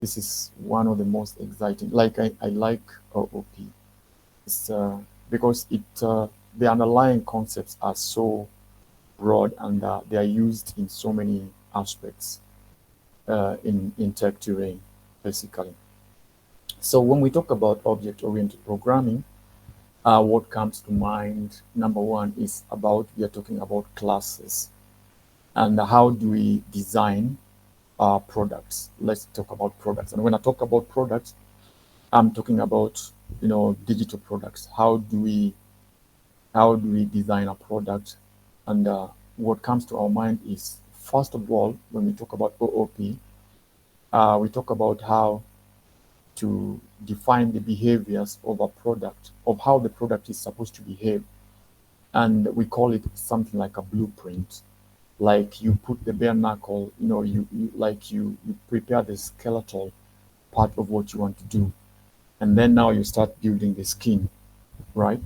This is one of the most exciting. Like I like OOP. It's because the underlying concepts are so broad, and they are used in so many aspects in tech terrain, basically. So when we talk about object-oriented programming, what comes to mind, number one, is about we are talking about classes and how do we design products. Let's talk about products. And when I talk about products, I'm talking about digital products. How do we design a product? And what comes to our mind is, first of all, when we talk about OOP, we talk about how to define the behaviors of a product, of how the product is supposed to behave. And we call it something like a blueprint. Like you put the bare knuckle, you prepare the skeletal part of what you want to do. And then now you start building the skin, right?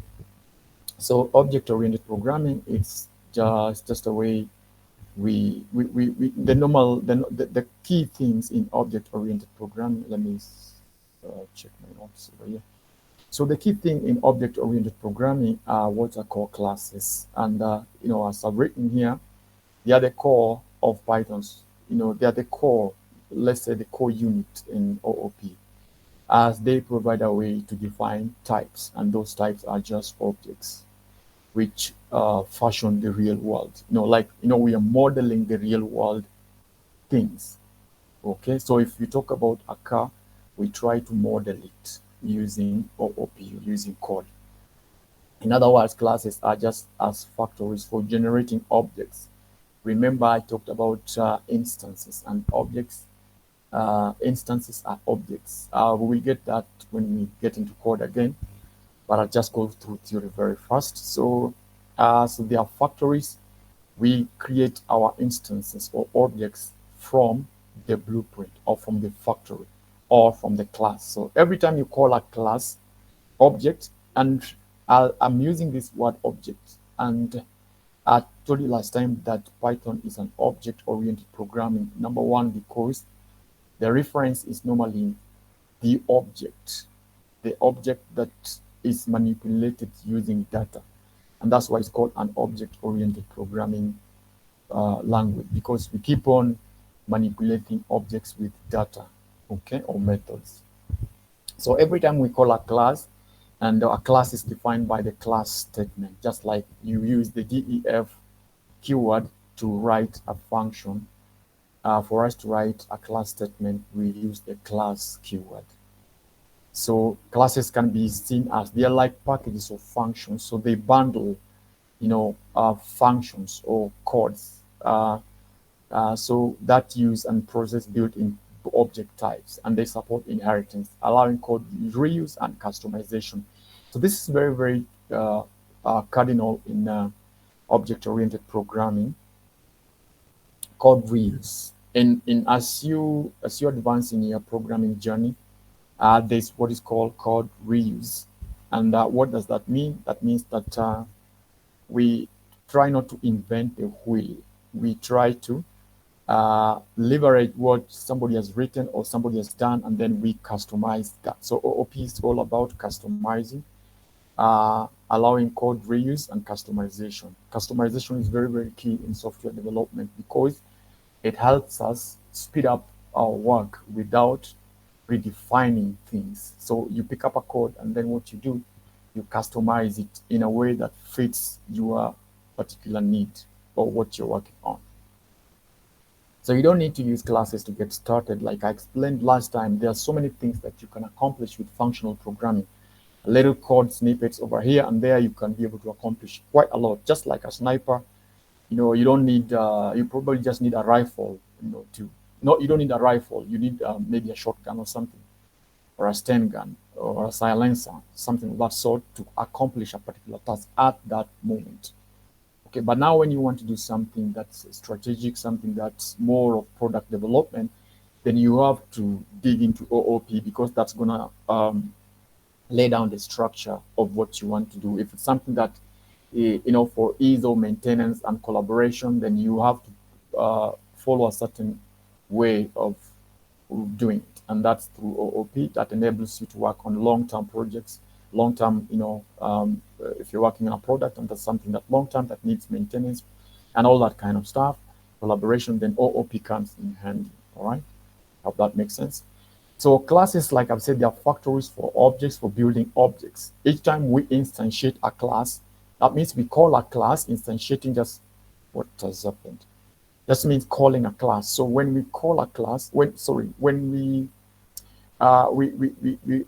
So object-oriented programming, it's just a way the normal the key things in object-oriented programming. Let me check my notes over here. So the key thing in object-oriented programming are what are called classes, and as I've written here, they are the core of Python's. They are the core. Let's say the core unit in OOP, as they provide a way to define types, and those types are just objects which fashion the real world. We are modeling the real world things. Okay, so if you talk about a car, we try to model it using OOP, using code. In other words, classes are just as factories for generating objects. Remember, I talked about instances and objects. Instances are objects. We will get that when we get into code again, but I'll just go through theory very fast. So they are factories. We create our instances or objects from the blueprint or from the factory or from the class. So every time you call a class object, and I'm using this word object, and I told you last time that Python is an object-oriented programming. Number one, because the reference is normally the object that is manipulated using data. And that's why it's called an object-oriented programming language, because we keep on manipulating objects with data, okay, or methods. So every time we call a class, and a class is defined by the class statement, just like you use the def keyword to write a function. For us to write a class statement, we use the class keyword. So classes can be seen as they're like packages of functions. So they bundle, functions or codes. So that use and process built in object types, and they support inheritance, allowing code reuse and customization. So this is very, very cardinal in object-oriented programming. Code reuse. In as you advance in your programming journey, there's what is called code reuse. And what does that mean? That means that we try not to invent the wheel. We try to leverage what somebody has written or somebody has done, and then we customize that. So OOP is all about customizing, allowing code reuse and customization. Customization is very, very key in software development because it helps us speed up our work without redefining things. So you pick up a code, and then what you do, you customize it in a way that fits your particular need or what you're working on. So you don't need to use classes to get started. Like I explained last time, there are so many things that you can accomplish with functional programming. Little code snippets over here and there, you can be able to accomplish quite a lot. Just like a sniper, you don't need, you probably just need a rifle, you don't need a rifle. You need maybe a shotgun or something, or a stun gun, or a silencer, something of that sort to accomplish a particular task at that moment. Okay, but now when you want to do something that's strategic, something that's more of product development, then you have to dig into OOP, because that's gonna lay down the structure of what you want to do. If it's something that for ease of maintenance and collaboration, then you have to follow a certain way of doing it. and that's through OOP that enables you to work on long-term projects, long-term, if you're working on a product and that's something that long-term that needs maintenance and all that kind of stuff, collaboration, then OOP comes in handy. All right, hope that makes sense. So classes, like I've said, they are factories for objects, for building objects. Each time we instantiate a class, that means we call a class, instantiating just what has happened. That means calling a class. So when we call a class, when we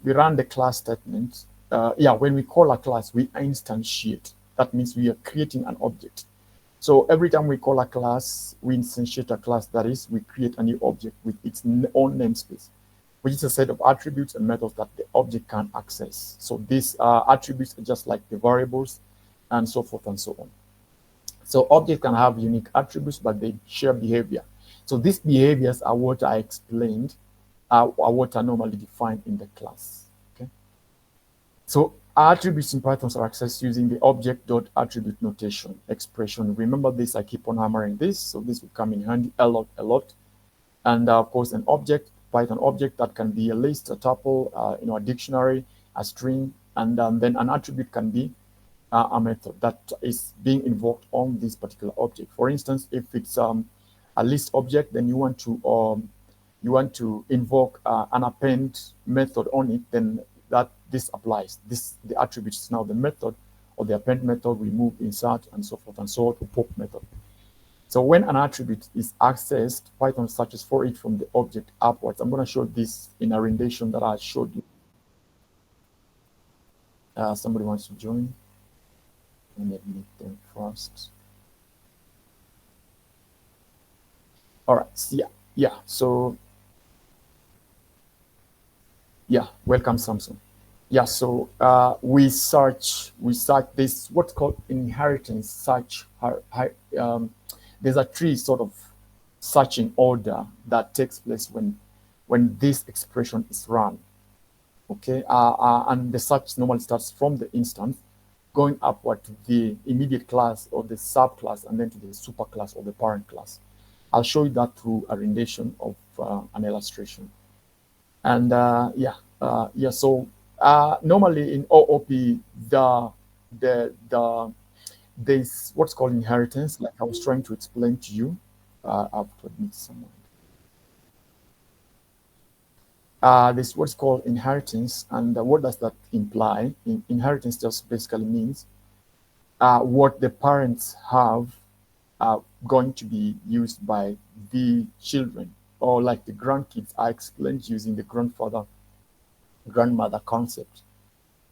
run the class statement, when we call a class, we instantiate. That means we are creating an object. So every time we call a class, we instantiate a class, that is, we create a new object with its own namespace, which is a set of attributes and methods that the object can access. So these attributes are just like the variables and so forth and so on. So objects can have unique attributes, but they share behavior. So these behaviors are what I explained, are what are normally defined in the class. Okay. So attributes in Python are accessed using the object.attribute notation expression. Remember this, I keep on hammering this, so this will come in handy a lot. And of course, an object, Python object, that can be a list, a tuple, a dictionary, a string, and then an attribute can be a method that is being invoked on this particular object. For instance, if it's a list object, then you want to invoke an append method on it, then this applies. The attribute is now the method, or the append method, remove, insert, and so forth and so on to pop method. So when an attribute is accessed, Python searches for it from the object upwards. I'm going to show this in a rendition that I showed you. Somebody wants to join. Let me meet them first. All right. So welcome, Samson. Yeah, so we search this, what's called inheritance search. There's a tree sort of searching order that takes place when this expression is run. Okay, and the search normally starts from the instance, going upward to the immediate class or the subclass, and then to the superclass or the parent class. I'll show you that through a rendition of an illustration. And so normally in OOP, there's what's called inheritance, like I was trying to explain to you. I have to admit someone. This what's called inheritance, and what does that imply? Inheritance just basically means what the parents have going to be used by the children, or like the grandkids. I explained using the grandmother concept,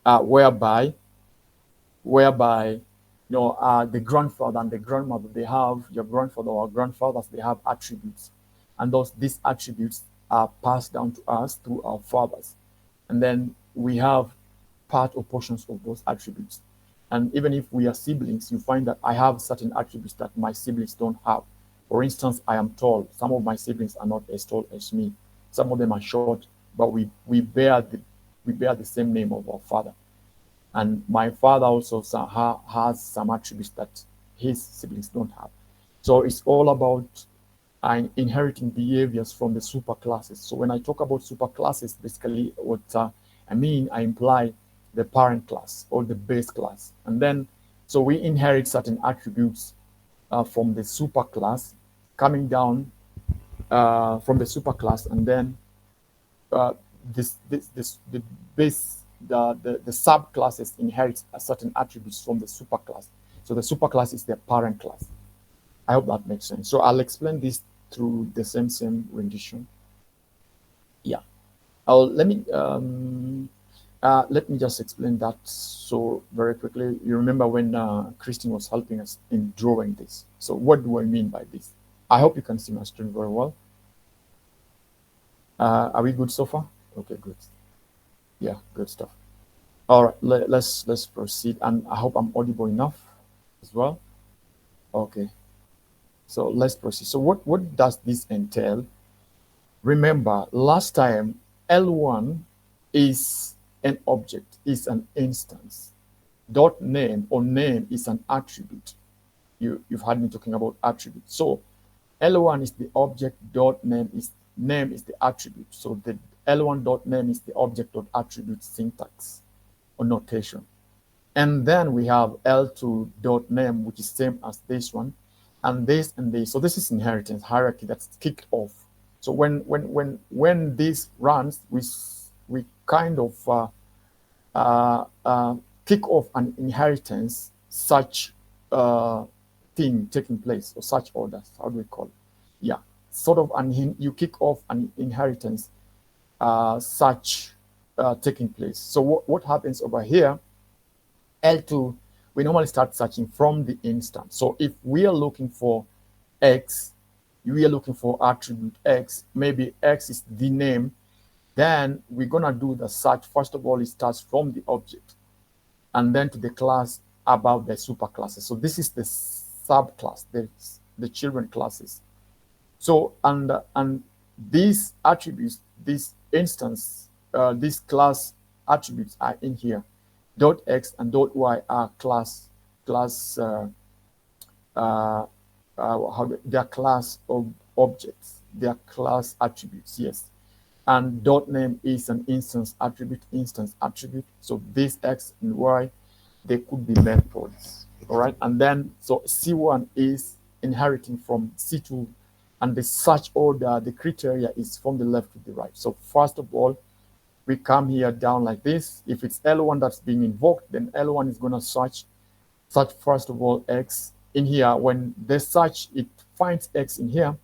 whereby the grandfather and the grandmother, they have, your grandfather or grandfathers, they have attributes, and these attributes are passed down to us through our fathers, and then we have part or portions of those attributes. And even if we are siblings, you find that I have certain attributes that my siblings don't have. For instance, I am tall. Some of my siblings are not as tall as me. Some of them are short, but we bear the same name of our father. And my father also has some attributes that his siblings don't have. So it's all about inheriting behaviors from the superclasses. So when I talk about superclasses, basically what I imply the parent class or the base class. And then, so we inherit certain attributes from the superclass, coming down from the superclass, and then the subclasses inherit certain attributes from the superclass. So the superclass is the parent class. I hope that makes sense. So I'll explain this through the same rendition. Yeah. Let me just explain that so very quickly. You remember when Christine was helping us in drawing this. So what do I mean by this? I hope you can see my screen very well. Are we good so far? Okay, good. Yeah, good stuff. All right, let's proceed. And I hope I'm audible enough as well. Okay. So let's proceed. So what does this entail? Remember, last time L1 is an object, is an instance. Dot name or name is an attribute. You've heard me talking about attributes. So L1 is the object, dot name is the attribute. So the L1.name is the object.attribute syntax or notation. And then we have L2.name, which is same as this one, and this and this. So this is inheritance hierarchy that's kicked off. So when this runs, we kind of kick off an inheritance such thing taking place, or such orders. How do we call it? Yeah, sort of you kick off an inheritance such taking place. So what happens over here? L2, we normally start searching from the instance. So if we are looking for X, we are looking for attribute X, maybe X is the name, then we're going to do the search. First of all, it starts from the object and then to the class above the superclasses. So this is the subclass, the children classes. So, and these attributes, this instance, these class attributes are in here. .x and .y are they're class of objects, they're class attributes, yes. And .name is an instance attribute. So this x and y, they could be methods, all right? And then, so C1 is inheriting from C2, and the search order, the criteria is from the left to the right. So first of all, we come here down like this. If it's L1 that's being invoked, then L1 is going to search first of all X in here. When the search, it finds X in here,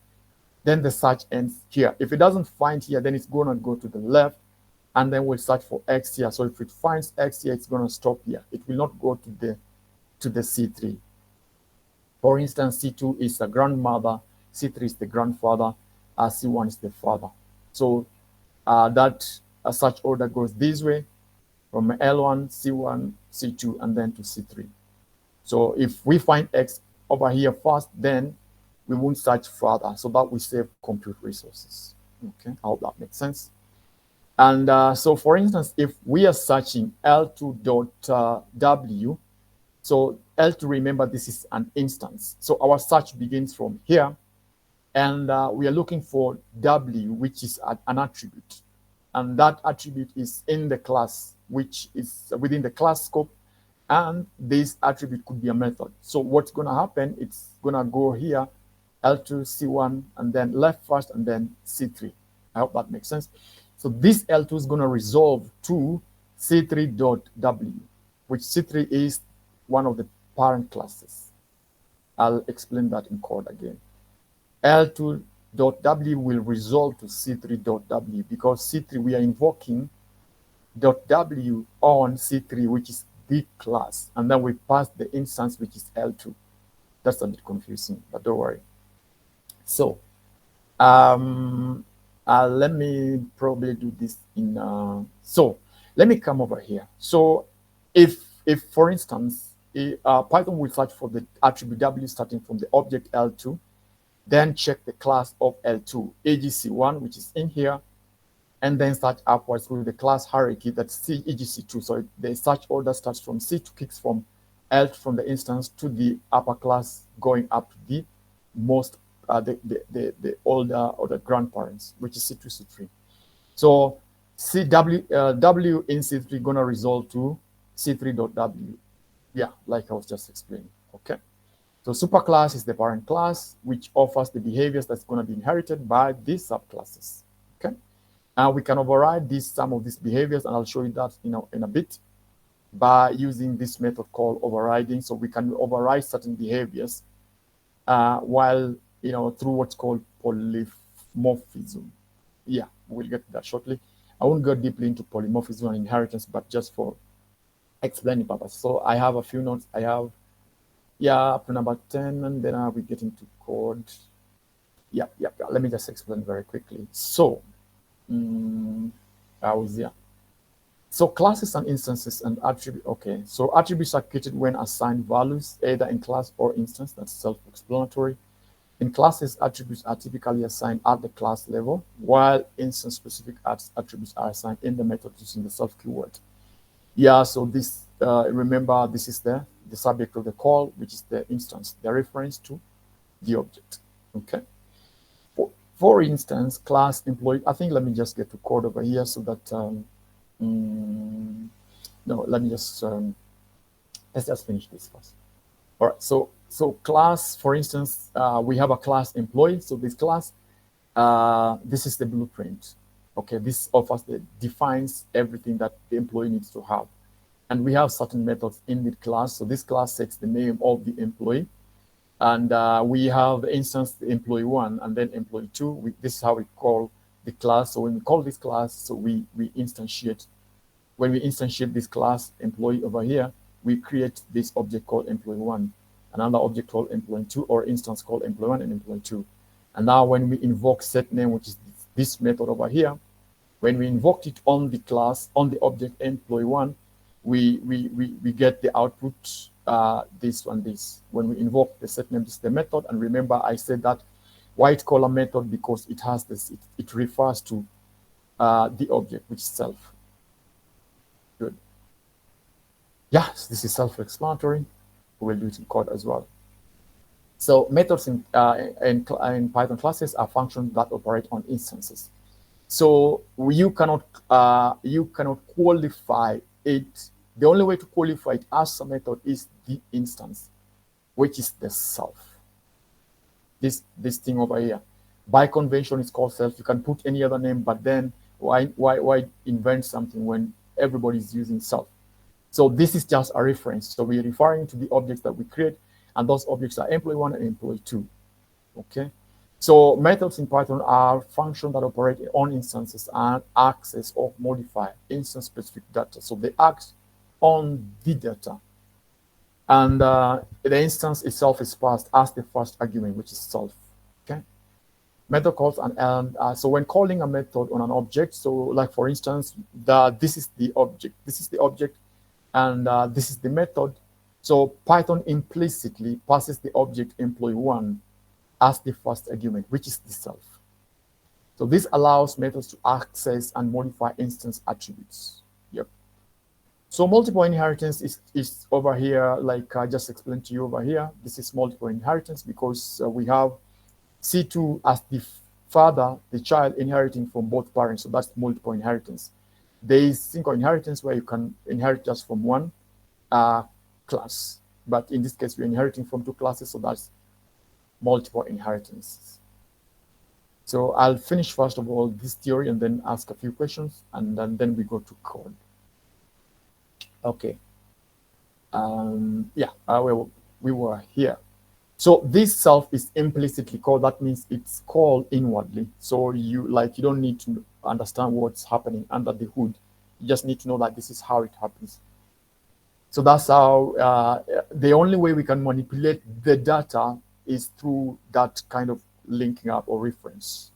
then the search ends here. If it doesn't find here, then it's going to go to the left, and then we'll search for X here. So if it finds X here, it's going to stop here. It will not go to the C3. For instance, C2 is the grandmother, C3 is the grandfather, C1 is the father. So that search order goes this way from L1, C1, C2, and then to C3. So if we find X over here first, then we won't search further. So that will save compute resources. Okay, I hope that makes sense. And so for instance, if we are searching L2.w, so L2, remember, this is an instance. So our search begins from here, and we are looking for W, which is an attribute. And that attribute is in the class, which is within the class scope, and this attribute could be a method. So what's going to happen, it's going to go here, L2, C1, and then left first, and then C3. I hope that makes sense. So this L2 is going to resolve to C3.w, which C3 is one of the parent classes. I'll explain that in code again. L2.w will resolve to C3.w because C3, we are invoking .w on C3, which is the class, and then we pass the instance, which is L2. That's a bit confusing, but don't worry. So let me probably do this in so let me come over here. So if for instance Python will search for the attribute W starting from the object L2, then check the class of L2, AGC1, which is in here, and then start upwards through the class hierarchy that's EGC2. So the search order starts from C2, kicks from L from the instance to the upper class, going up to the most the older or the grandparents, which is C2, C3. So W in C3 gonna resolve to C3.w. Yeah, like I was just explaining. Okay. So superclass is the parent class, which offers the behaviors that's going to be inherited by these subclasses. Okay. Now we can override some of these behaviors, and I'll show you that in a bit by using this method called overriding. So we can override certain behaviors while through what's called polymorphism. Yeah, we'll get to that shortly. I won't go deeply into polymorphism and inheritance, but just for explaining purpose. So I have a few notes. I have up to number 10, and then I'll be getting to code. Yeah. Let me just explain very quickly. So I was here. So classes and instances and attributes. Okay, so attributes are created when assigned values, either in class or instance. That's self-explanatory. In classes, attributes are typically assigned at the class level, while instance-specific attributes are assigned in the method using the self keyword. Yeah, so this, remember, this is the subject of the call, which is the instance, the reference to the object. Okay. For instance, class employee, I think let me just get to code over here so that, no, let me just, let's just finish this first. All right, so class, for instance, we have a class employee. So this class, this is the blueprint. Okay, this offers defines everything that the employee needs to have. And we have certain methods in the class. So this class sets the name of the employee. And we have the instance, the employee one, and then employee two. This is how we call the class. So when we call this class, so we instantiate. When we instantiate this class employee over here, we create this object called employee one, another object called employee two, or instance called employee one and employee two. And now when we invoke set name, which is this method over here, when we invoke it on the class, on the object employee one, we get the output, this one, this. When we invoke the set name, this is the method. And remember, I said that white color method because it has this, it refers to the object, which is self. Good. Yes, this is self-explanatory. We'll do it in code as well. So methods in Python classes are functions that operate on instances. So you cannot qualify it. The only way to qualify it as a method is the instance, which is the self. This thing over here. By convention, it's called self. You can put any other name, but then why invent something when everybody's using self? So this is just a reference. So we're referring to the objects that we create, and those objects are employee one and employee two. Okay. So methods in Python are functions that operate on instances and access or modify instance-specific data. So they act on the data. And the instance itself is passed as the first argument, which is self. Okay. Method calls, and so when calling a method on an object, so like for instance, this is the object, and this is the method. So Python implicitly passes the object employee one as the first argument, which is the self. So this allows methods to access and modify instance attributes. Yep. So multiple inheritance is over here, like I just explained to you over here. This is multiple inheritance because we have C2 as the father, the child inheriting from both parents. So that's multiple inheritance. There is single inheritance where you can inherit just from one class. But in this case, we're inheriting from two classes. So that's multiple inheritances. So I'll finish first of all this theory and then ask a few questions, and then we go to code. Okay. Yeah, we were here. So this self is implicitly called. That means it's called inwardly. So you don't need to understand what's happening under the hood. You just need to know that this is how it happens. So that's how the only way we can manipulate the data is through that kind of linking up or reference.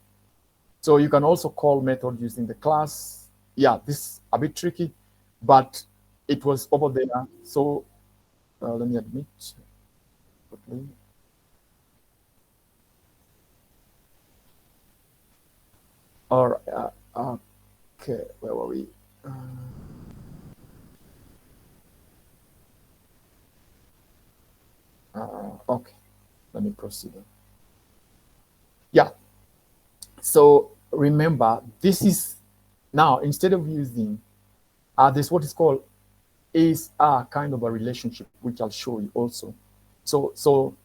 So you can also call method using the class. Yeah, this is a bit tricky, but it was over there. So let me admit quickly. All right. Okay, where were we? Okay, let me proceed. Yeah. So remember, this is now instead of using this, what is called is a kind of a relationship, which I'll show you also. So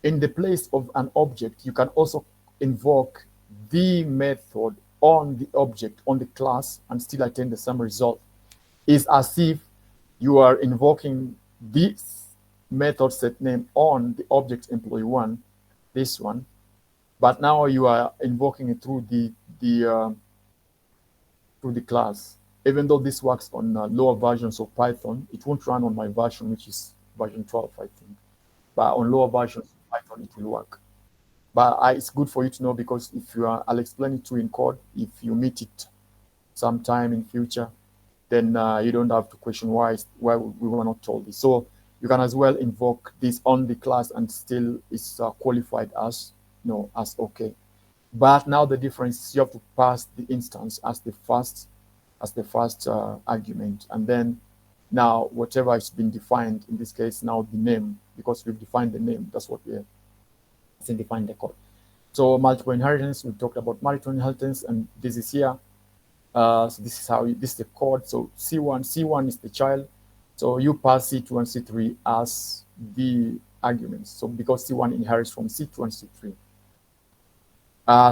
in the place of an object, you can also invoke the method on the object, on the class, and still attain the same result. Is as if you are invoking this method set name on the object employee one, this one, but now you are invoking it through the class. Even though this works on lower versions of Python, it won't run on my version, which is version 12, I think. But on lower versions of Python, it will work. But it's good for you to know, because if you are, I'll explain it to you in code. If you meet it sometime in future, then you don't have to question why we were not told this. So you can as well invoke this on the class and still it's qualified as as okay. But now the difference is you have to pass the instance as the first argument, and then now whatever has been defined, in this case now the name, because we've defined the name, that's what we have defined the code. So multiple inheritance, we talked about multiple inheritance, and this is here. So this is how this is the code. So C1 is the child. So you pass C2 and C3 as the arguments. So because C1 inherits from C2 and C3.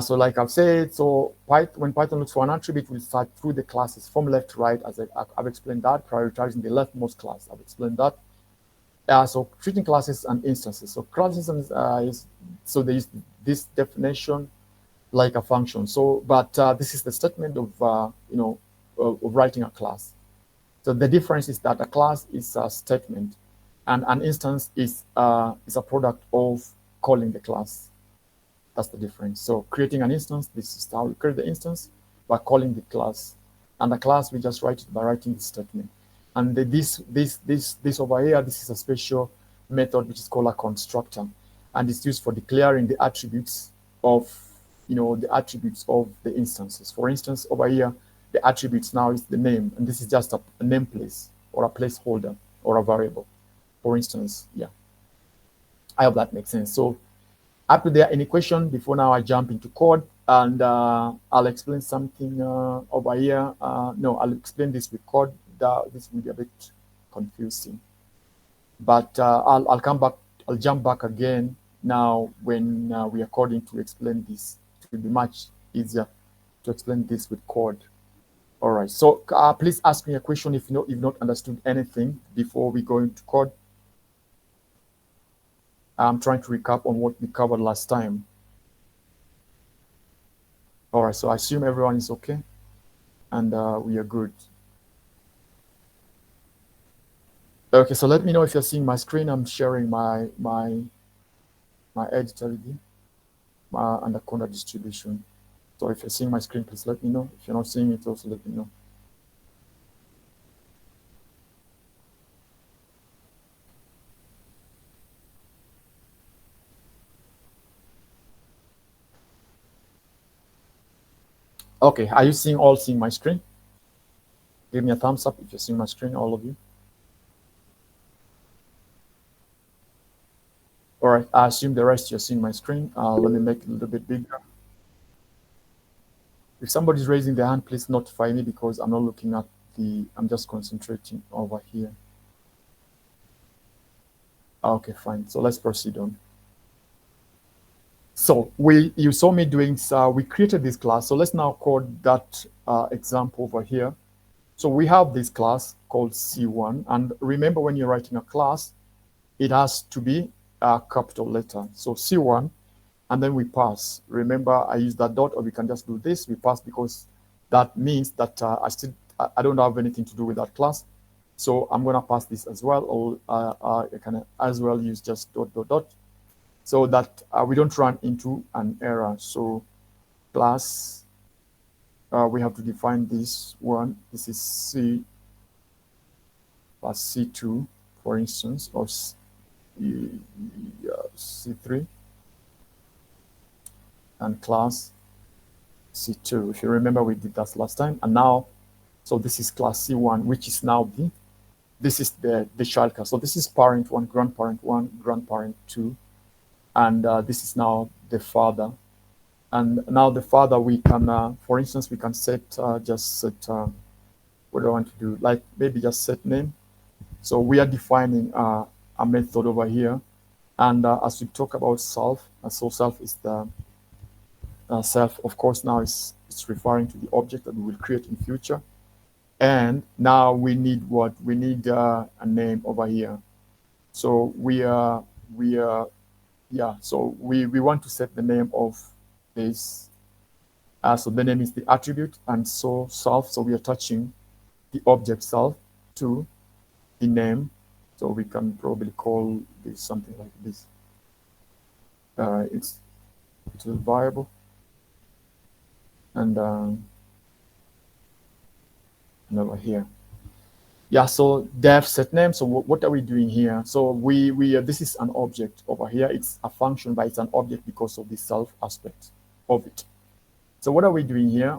So like I've said, so when Python looks for an attribute, we'll start through the classes from left to right, as I've explained that, prioritizing the leftmost class. I've explained that. So treating classes and instances. So classes so there is this definition like a function. So, but this is the statement of of writing a class. So the difference is that a class is a statement, and an instance is a product of calling the class. That's the difference. So creating an instance, this is how we create the instance by calling the class, and the class we just write it by writing the statement. And this over here, this is a special method which is called a constructor, and it's used for declaring the attributes of the instances. For instance, over here, the attributes now is the name, and this is just a name place or a placeholder or a variable. For instance, yeah. I hope that makes sense. So up to there, any question before now I jump into code, and I'll explain something over here. No, I'll explain this with code. This will be a bit confusing, but I'll come back. I'll jump back again now when we are coding to explain this. It will be much easier to explain this with code. All right. So please ask me a question if you've not understood anything before we go into code. I'm trying to recap on what we covered last time. All right. So I assume everyone is okay, and we are good. Okay. So let me know if you're seeing my screen. I'm sharing my editor with you and the corner distribution. So if you're seeing my screen, please let me know. If you're not seeing it, also let me know. Okay, are you seeing my screen? Give me a thumbs up if you're seeing my screen, all of you. All right, I assume the rest you're seeing my screen. Let me make it a little bit bigger. If somebody's raising their hand, please notify me because I'm not looking at I'm just concentrating over here. Okay, fine. So let's proceed on. So you saw me doing, we created this class. So let's now code that example over here. So we have this class called C1. And remember, when you're writing a class, it has to be a capital letter. So C1, and then we pass. Remember, I use that dot, or we can just do this. We pass because that means that I don't have anything to do with that class. So I'm going to pass this as well, or I can as well use just dot, dot, dot, so that we don't run into an error. So class, we have to define this one. This is C plus C2, for instance, or C3, and class C2. If you remember, we did that last time. And now, so this is class C1, which is now this is the child class. So this is parent 1, grandparent 2, and this is now the father. And now the father, we can, for instance, we can just set, what do I want to do? Like maybe just set name. So we are defining a method over here. And as we talk about self, so self is the self, of course, now it's referring to the object that we will create in future. And now we need what? We need a name over here. So so we want to set the name of this. So the name is the attribute, and so self. So we are attaching the object self to the name. So we can probably call this something like this. It's a variable, and over here. Yeah, so def set name. So what are we doing here? So this is an object over here. It's a function, but it's an object because of the self aspect of it. So what are we doing here?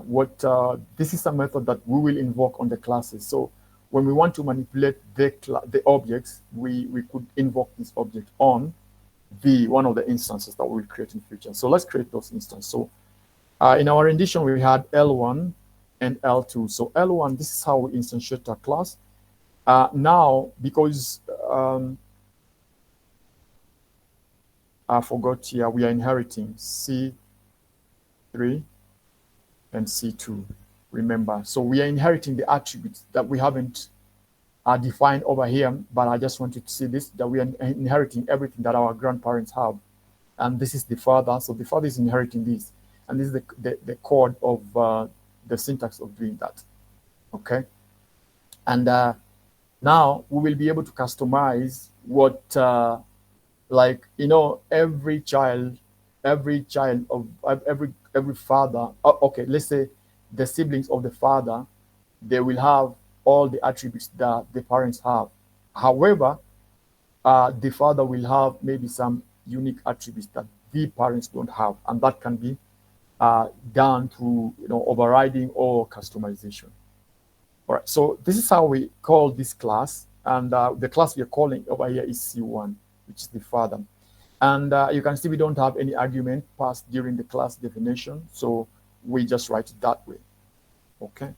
This is a method that we will invoke on the classes. So when we want to manipulate the objects, we could invoke this object on one of the instances that we'll create in future. So let's create those instances. So in our rendition, we had L1 and L2. So L1, this is how we instantiate a class. Now, because I forgot here, we are inheriting C3 and C2, remember. So we are inheriting the attributes that we haven't defined over here, but I just want you to see this, that we are inheriting everything that our grandparents have. And this is the father, so the father is inheriting this. And this is the code of the syntax of doing that, okay? And now we will be able to customize what, like, you know, every child of every father, okay, let's say the siblings of the father, they will have all the attributes that the parents have. However, the father will have maybe some unique attributes that the parents don't have, and that can be done through, you know, overriding or customization. All right, so this is how we call this class, and the class we are calling over here is C1, which is the father. And you can see we don't have any argument passed during the class definition, so we just write it that way. Okay,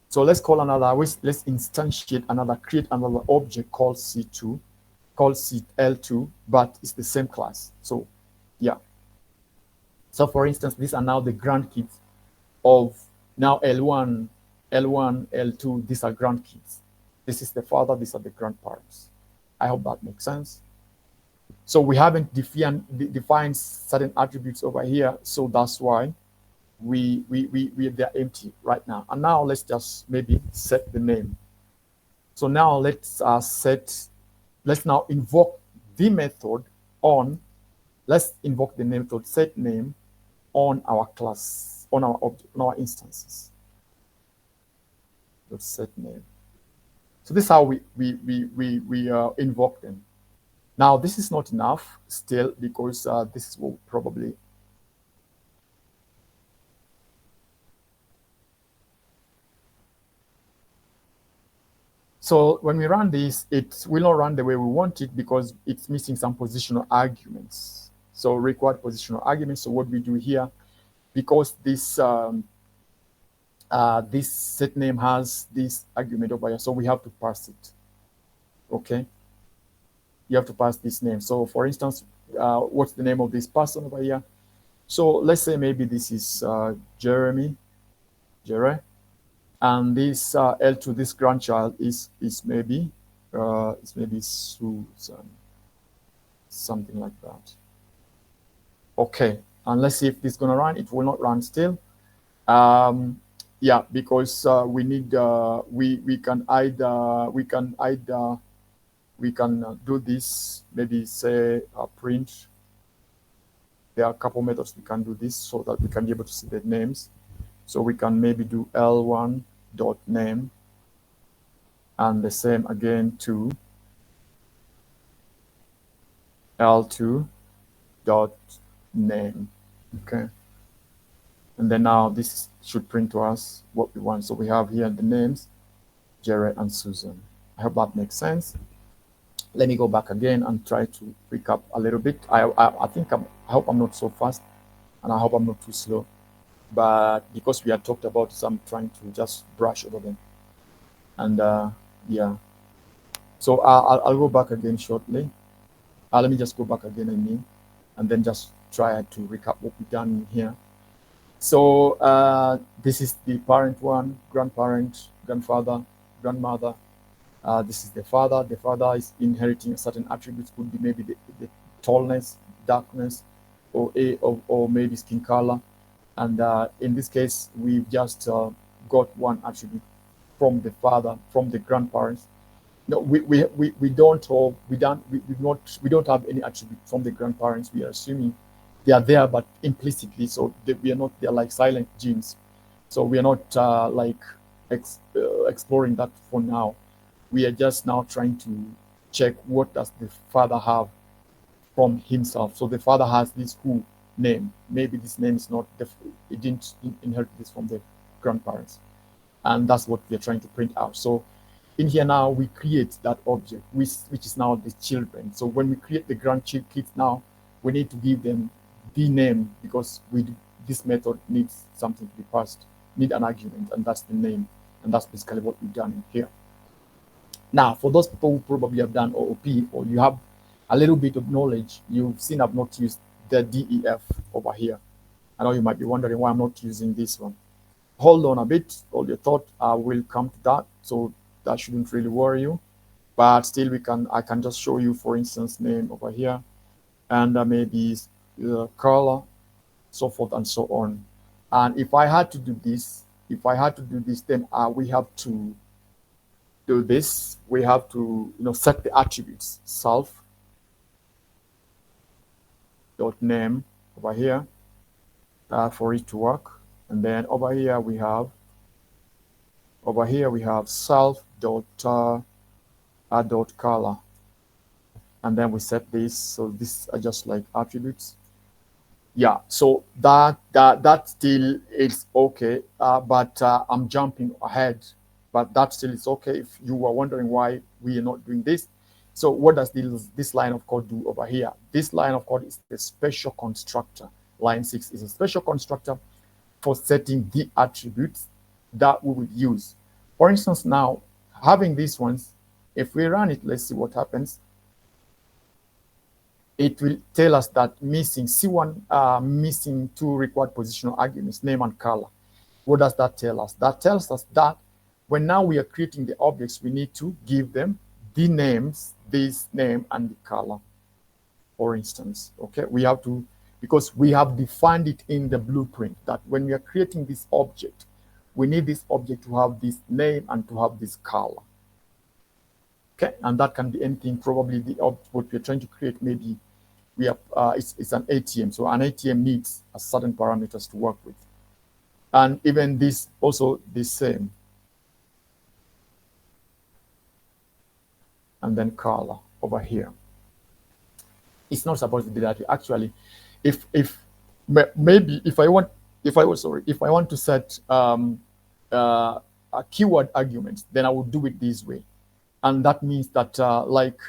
so let's call another, let's instantiate another, create another object called C2, called L2, but it's the same class. So yeah, so for instance, these are now the grandkids of now L1, L2, these are grandkids. This is the father, these are the grandparents. I hope that makes sense. So we haven't defined certain attributes over here, so that's why they're empty right now. And now let's just maybe set the name. So now let's now invoke the method on, let's invoke the method set name on our class, on our object, on our instances. Let's set name. So this is how we invoke them. Now this is not enough still, because this is what probably so when we run this, it will not run the way we want it because it's missing some positional arguments. So required positional arguments. So what we do here, because this this set name has this argument over here, so we have to pass it. Okay, you have to pass this name. So for instance, what's the name of this person over here? So let's say maybe this is Jeremy, and this L2, this grandchild is maybe Susan, something like that. Okay, and let's see if this is gonna run. It will not run still. Yeah, because we need we can do this, maybe say print. There are a couple methods we can do this so that we can be able to see the names. So we can maybe do L1.name, and the same again to L2.name. Okay, and then now this should print to us what we want. So we have here the names, Jared and Susan. I hope that makes sense. Let me go back again and try to recap a little bit. I hope I'm not so fast, and I hope I'm not too slow. But because we had talked about this, I'm trying to just brush over them. And yeah, so I'll go back again shortly. Let me just go back again, and then just try to recap what we've done here. So this is the parent one, grandparent, grandfather, grandmother. This is the father. The father is inheriting certain attributes. Could be maybe the tallness, darkness, or maybe skin color. And in this case, we've just got one attribute from the father, from the grandparents. No, we don't have any attribute from the grandparents. We are assuming they are there, but implicitly, so we are not, they're like silent genes. So we are not exploring that for now. We are just now trying to check what does the father have from himself. So the father has this who name. Maybe this name is not, it didn't inherit this from the grandparents. And that's what we are trying to print out. So in here now, we create that object, which is now the children. So when we create the grandkids now, we need to give them the name, because this method needs something to be passed, need an argument, and that's the name. And that's basically what we've done here. Now, for those people who probably have done OOP, or you have a little bit of knowledge, you've seen I've not used the DEF over here. I know you might be wondering why I'm not using this one. Hold on a bit, hold your thought. I will come to that, so that shouldn't really worry you. But still, I can just show you, for instance, name over here, and maybe color, so forth and so on. And if I had to do this, then we have to do this. We have to, set the attributes self dot name over here for it to work. And then over here we have self dot dot color, and then we set this. So these are just like attributes. Yeah, so that still is okay, but I'm jumping ahead, but that still is okay if you were wondering why we are not doing this. So what does this line of code do over here? This line of code is a special constructor. Line 6 is a special constructor for setting the attributes that we would use. For instance, now having these ones, if we run it, let's see what happens. It will tell us that missing C1, missing 2 required positional arguments, name and color. What does that tell us? That tells us that when now we are creating the objects, we need to give them the names, this name and the color, for instance. Okay, we have to, because we have defined it in the blueprint that when we are creating this object, we need this object to have this name and to have this color. Okay, and that can be anything. Probably what we're trying to create, maybe we have it's an ATM, so an ATM needs a certain parameters to work with, and even this also the same. And then color over here. It's not supposed to be that way. Actually, if I want to set a keyword argument, then I would do it this way. And that means that like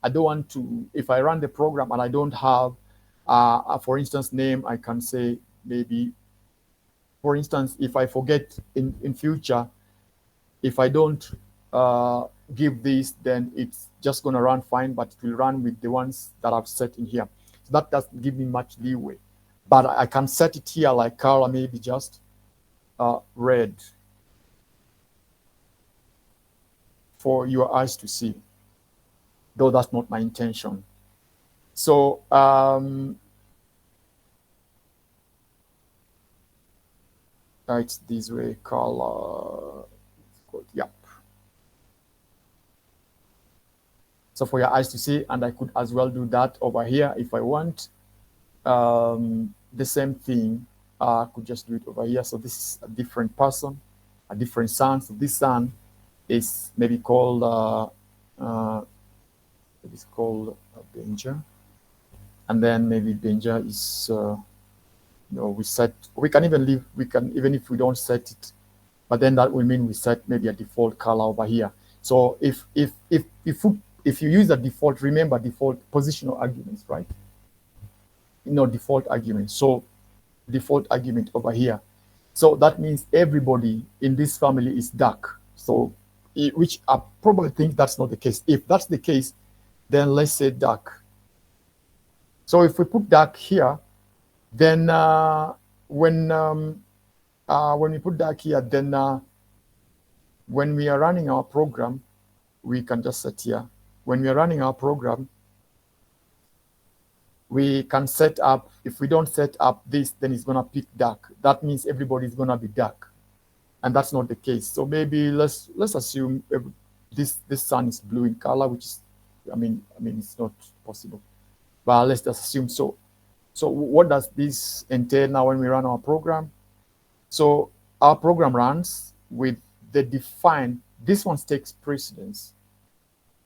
I don't want to, if I run the program and I don't have for instance name, I can say maybe, for instance, if I forget in future, if I don't give this, then it's just going to run fine, but it will run with the ones that I've set in here. So that doesn't give me much leeway, but I can set it here like color, maybe just red for your eyes to see, though that's not my intention. So it's this way, color, yep. So for your eyes to see, and I could as well do that over here if I want. The same thing, I could just do it over here. So this is a different person, a different son. So this son is maybe called it's called Benja, and then maybe Benja is we can even leave, even if we don't set it, but then that will mean we set maybe a default color over here. So if you use the default, remember default positional arguments, right? Default argument. So default argument over here. So that means everybody in this family is dark. So which I probably think that's not the case. If that's the case, then let's say dark. So if we put dark here, then when we put dark here, then when we are running our program, we can just set here. When we are running our program, we can set up, if we don't set up this, then it's going to pick dark. That means everybody is going to be dark. And that's not the case. So maybe let's assume this sun is blue in color, which is, I mean, it's not possible. But let's just assume so. So what does this entail now when we run our program? So our program runs with the defined, this one takes precedence.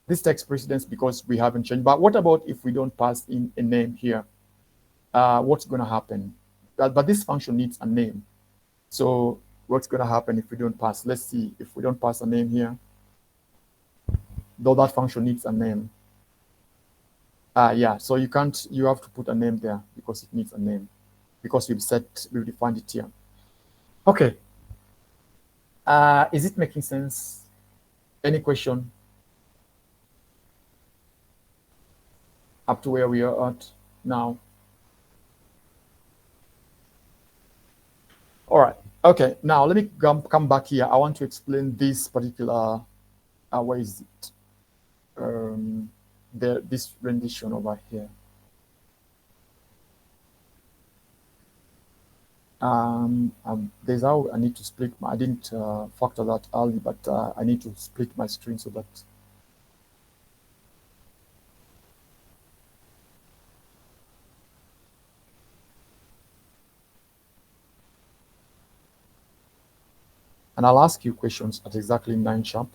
This takes precedence because we haven't changed. But what about if we don't pass in a name here? What's going to happen? But this function needs a name. So what's going to happen if we don't pass? Let's see if we don't pass a name here. Though that function needs a name. Yeah, so you can't, you have to put a name there because it needs a name, because we've defined it here. Okay. Is it making sense? Any question up to where we are at now? All right. Okay. Now let me come back here. I want to explain this particular, where is it? This rendition over here. There's how I need to split my, I didn't factor that early, but I need to split my screen so that and I'll ask you questions at exactly 9 sharp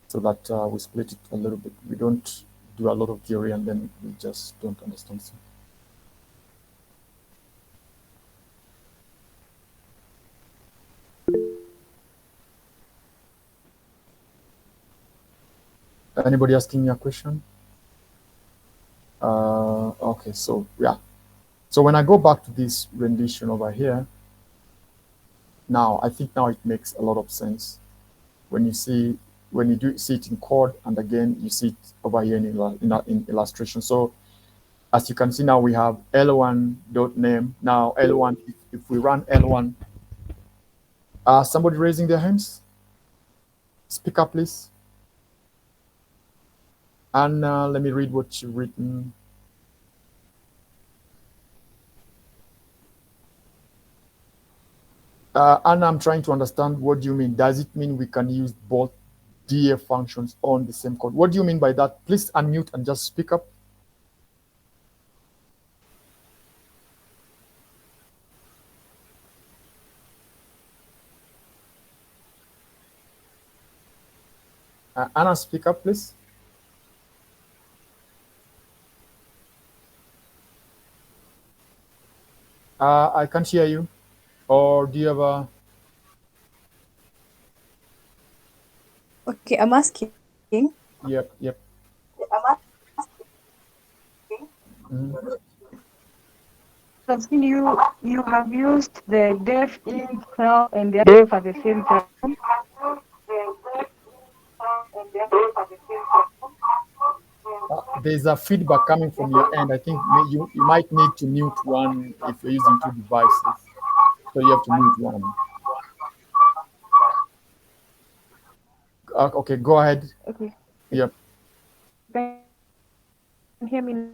so that we split it a little bit. We don't do a lot of theory and then we just don't understand something. Anybody asking me a question? Okay, so yeah. So when I go back to this rendition over here, now I think now it makes a lot of sense when you see, when you do see it in code, and again you see it over here in illustration. So as you can see now, we have L1.name. Now L1, if we run L1, somebody raising their hands? Speak up, please. And let me read what you've written. And I'm trying to understand, what do you mean? Does it mean we can use both def functions on the same code? What do you mean by that? Please unmute and just speak up. Anna, speak up, please. I can't hear you. Or do you have a... Okay, I'm asking. Yep. I've seen you have used the def in cell and the def at the same time. There's a feedback coming from your end. I think you might need to mute one if you're using 2 devices. So you have to mute one. Okay, go ahead. Okay. Yep. Can you hear me now?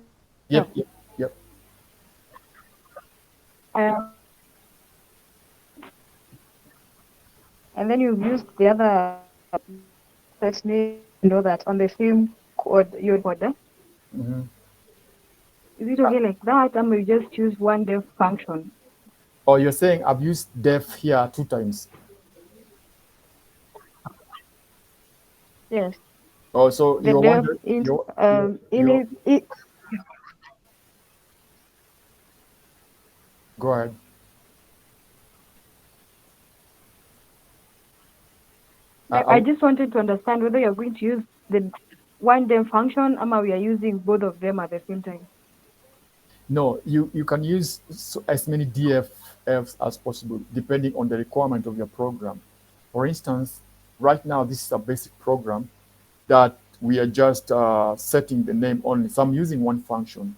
Yep. And then you've used the other first name, you know, that on the same code, your code. Is it okay like that? And we just choose one def function. Oh, you're saying I've used def here 2 times. Yes. Oh, so The you're def wondering, in it. Go ahead. I just wanted to understand whether you're going to use the one def function or we are using both of them at the same time. No, you can use as many DFFs as possible, depending on the requirement of your program. For instance, right now, this is a basic program that we are just setting the name only. So I'm using one function.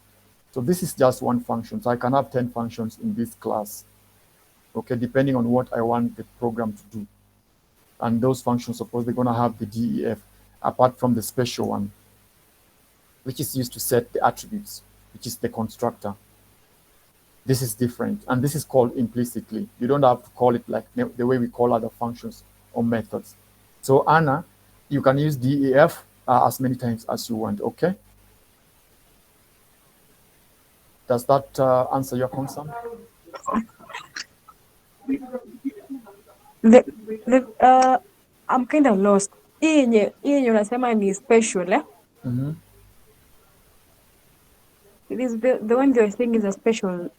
So this is just one function. So I can have 10 functions in this class, okay, depending on what I want the program to do. And those functions, of course, they're going to have the DEF, apart from the special one, which is used to set the attributes, which is the constructor. This is different, and this is called implicitly. You don't have to call it like the way we call other functions or methods. So Anna, you can use DEF as many times as you want, okay? Does that answer your concern? I'm kind of lost. Hii yenye unasema ni special, eh? This the one you're saying is a special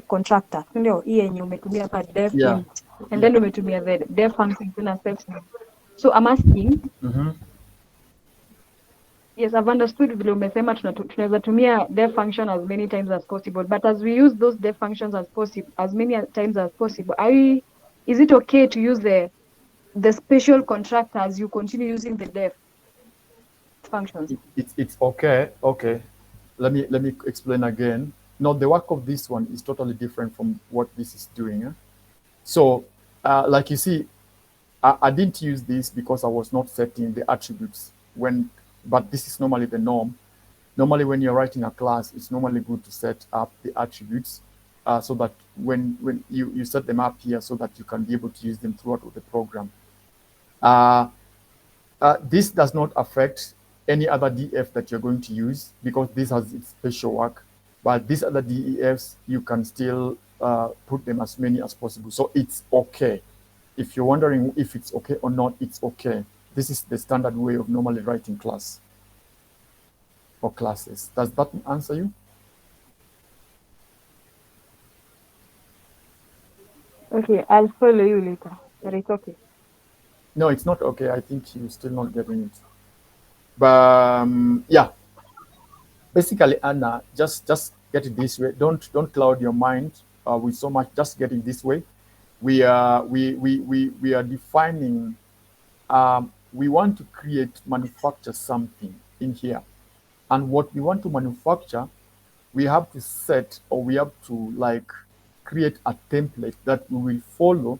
contractor. Ndio hii yenye umetumia hapa def int and then umetumia the def function in a section. So I'm asking Yes, I've understood vile umesema tunaweza tumia def function as many times as possible, but as we use those def functions as many times as possible, is it okay to use the special constructor as you continue using the def functions? It's okay. Okay, let me explain again. No, the work of this one is totally different from what this is doing. So, like you see, I didn't use this because I was not setting the attributes but this is normally the norm. Normally, when you're writing a class, it's normally good to set up the attributes so that when you set them up here so that you can be able to use them throughout the program. Uh, this does not affect any other DF that you're going to use because this has its special work. But these other DEFs, you can still put them as many as possible. So it's okay. If you're wondering if it's okay or not, it's okay. This is the standard way of normally writing class or classes. Does that answer you? Okay, I'll follow you later, but it's okay. No, it's not okay. I think you're still not getting it. But yeah, basically, Anna, just get it this way. Don't cloud your mind with so much. Just get it this way. We are defining. We want to manufacture something in here, and what we want to manufacture, we have to set or we have to like create a template that we will follow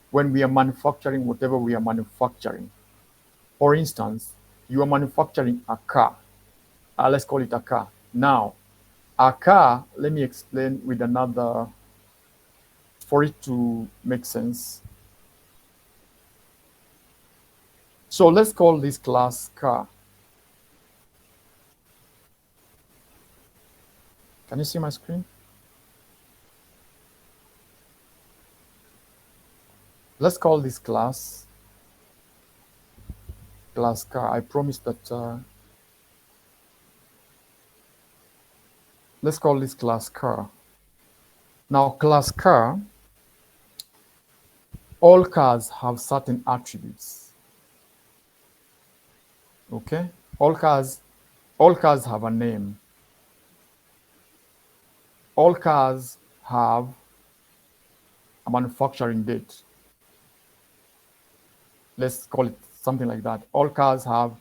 when we are manufacturing whatever we are manufacturing. For instance, you are manufacturing a car. Let's call it a car. Now, a car, let me explain with another for it to make sense. So let's call this class car. Can you see my screen? Let's call this class car. I promise that let's call this class car. Now, class car, all cars have certain attributes. Okay? All cars have a name. All cars have a manufacturing date. Let's call it something like that. All cars have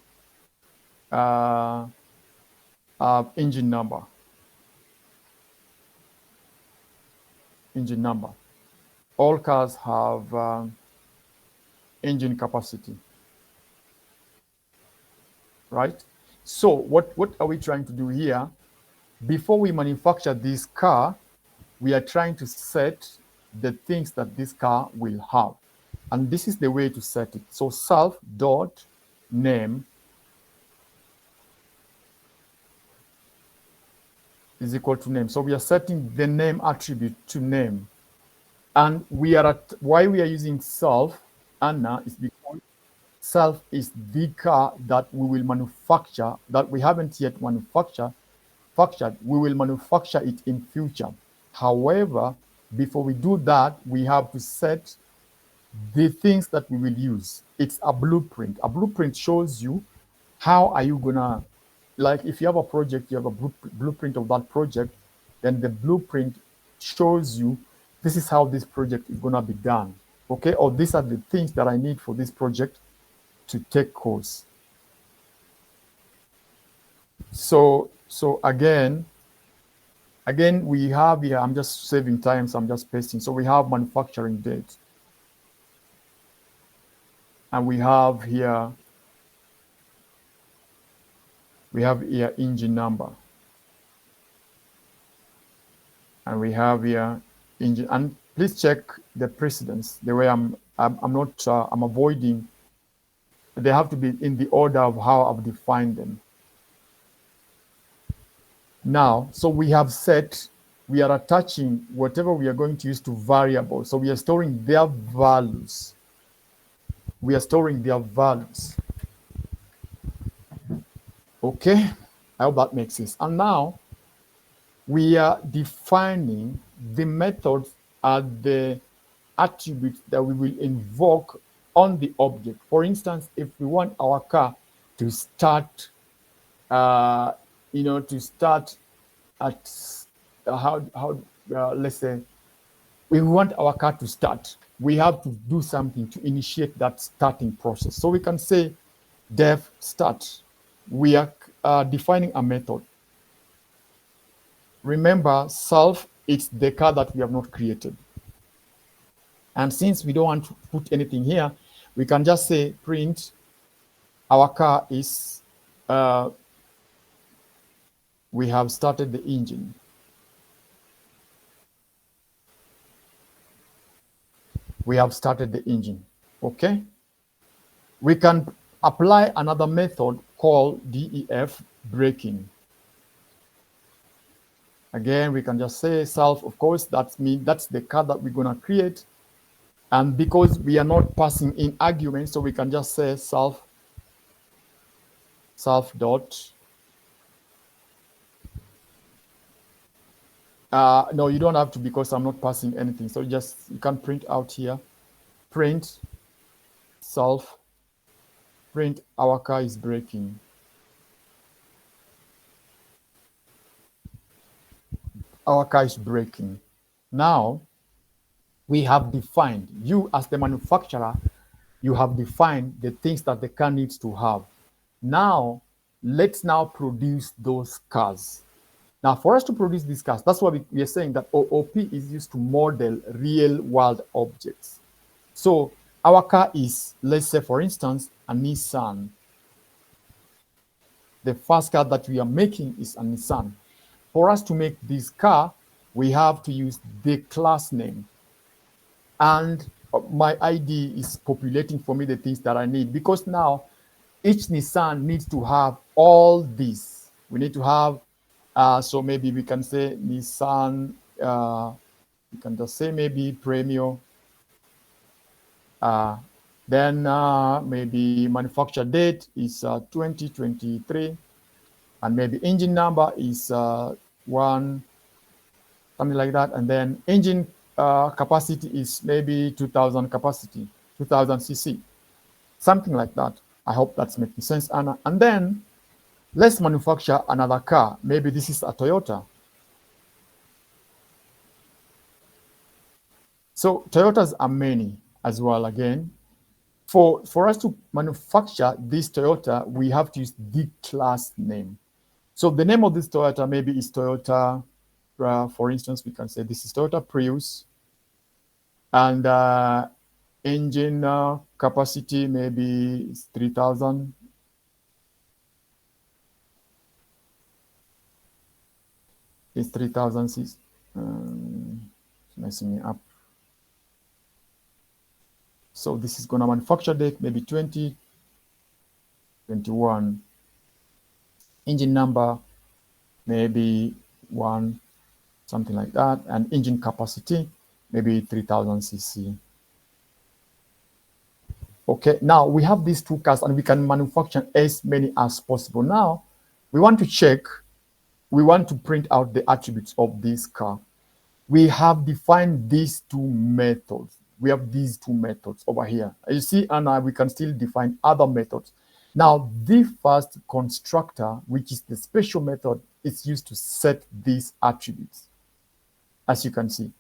engine number. Engine number. All cars have engine capacity. Right? So what are we trying to do here? Before we manufacture this car, we are trying to set the things that this car will have. And this is the way to set it. So self dot name is equal to name. So we are setting the name attribute to name. And we are at why we are using self, Anna, is because self is the car that we will manufacture, that we haven't yet manufactured. We will manufacture it in future. However, before we do that, we have to set the things that we will use. It's a blueprint. A blueprint shows you how are you gonna, like if you have a project, you have a blueprint of that project, then the blueprint shows you this is how this project is gonna be done. Okay, or these are the things that I need for this project to take course. So again, we have here, I'm just saving time, so I'm just pasting. So we have manufacturing date. And we have here engine number. And we have here engine, and please check the precedence. The way I'm avoiding, they have to be in the order of how I've defined them. Now, so we have set, we are attaching whatever we are going to use to variables. So we are storing their values. We are storing their values. Okay, I hope that makes sense. And now we are defining the methods and the attributes that we will invoke on the object. For instance, if we want our car to start to start at how let's say we want our car to start, we have to do something to initiate that starting process. So we can say def start. We are defining a method. Remember, self, it's the car that we have not created. And since we don't want to put anything here, we can just say print our car is, we have started the engine. We have started the engine, okay? We can apply another method called def braking. Again, we can just say self, of course, that's the car that we're gonna create. And because we are not passing in arguments, so we can just say self dot. No, you don't have to, because I'm not passing anything. So you can print out here, print self, print our car is braking. Our car is braking. Now, we have defined, you as the manufacturer, you have defined the things that the car needs to have. Now, let's now produce those cars. Now, for us to produce these cars, that's why we are saying that OOP is used to model real world objects. So our car is, let's say, for instance, a Nissan. The first car that we are making is a Nissan. For us to make this car, we have to use the class name. And my ID is populating for me the things that I need, because now each Nissan needs to have all these. We need to have, so maybe we can say Nissan, we can just say maybe Premium. Then maybe manufacture date is 2023, and maybe engine number is 1, something like that. And then engine capacity is maybe 2000 capacity, 2000 cc, something like that. I hope that's making sense, Anna. And then let's manufacture another car. Maybe this is a Toyota. So Toyotas are many as well. Again, for us to manufacture this Toyota, we have to use the class name. So the name of this Toyota maybe is Toyota, for instance, we can say this is Toyota Prius, and engine capacity maybe is 3000. It's 3000 cc. Messing me up. So this is gonna manufacture date maybe 2021. Engine number maybe 1, something like that, and engine capacity maybe 3000 cc. Okay, now we have these two cars and we can manufacture as many as possible. Now we want to check, we want to print out the attributes of this car. We have defined these two methods. We have these two methods over here. You see, and we can still define other methods. Now, the first constructor, which is the special method, is used to set these attributes, as you can see.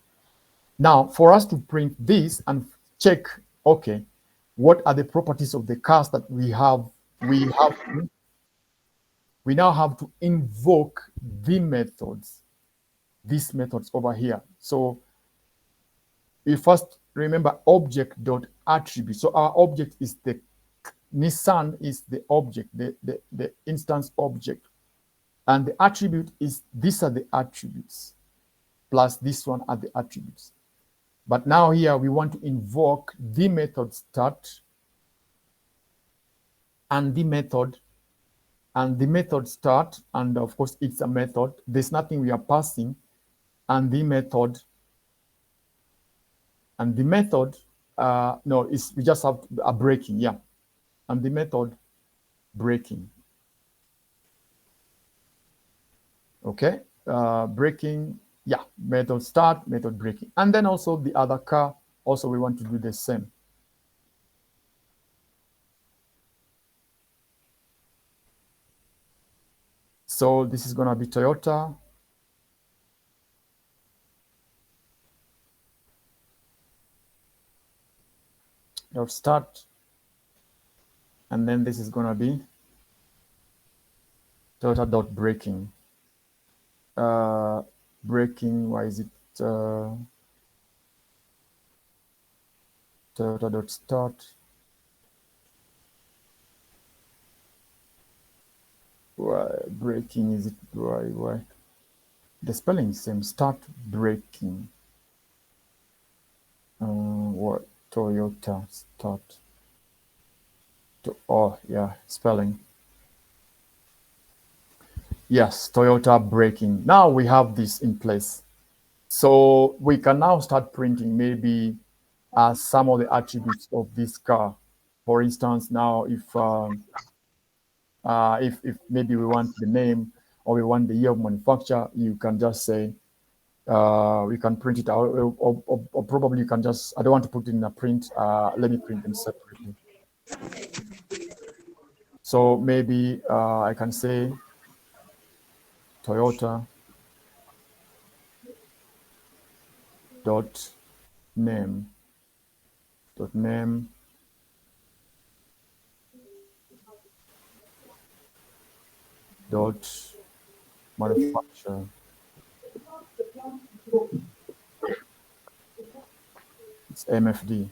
Now, for us to print this and check, okay, what are the properties of the cars that we have? We now have to invoke the methods, these methods over here. So we first remember object.attribute. So our object is the Nissan is the object, the instance object. And the attribute is, these are the attributes, plus this one are the attributes. But now here we want to invoke the method start and the method start, and of course it's a method. There's nothing we are passing, and the method no, is we just have a breaking, yeah, and the method breaking. Okay, breaking, yeah, method start, method breaking, and then also the other car. Also, we want to do the same. So this is going to be Toyota. Dot start. And then this is going to be Toyota dot braking. Braking, why is it Toyota dot start? Why braking, is it why? The spelling is same. Start braking. What Toyota start? Oh yeah, spelling. Yes, Toyota braking. Now we have this in place. So we can now start printing maybe some of the attributes of this car. For instance, now if maybe we want the name or we want the year of manufacture, you can just say we can print it out, or probably you can just, I don't want to put it in a print. Let me print them separately. So maybe I can say Toyota dot name dot manufacturer. It's MFD,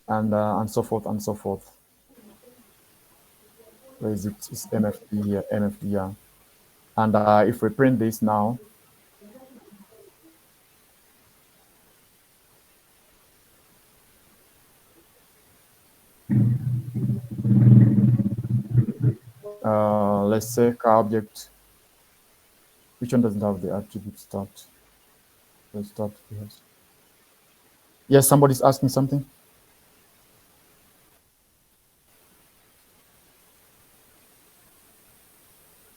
and so forth and so forth. Where is it? It's MFD here, MFD here. And if we print this now, let's say car object. Which one doesn't have the attribute start? Let's start here. Yes, somebody's asking something.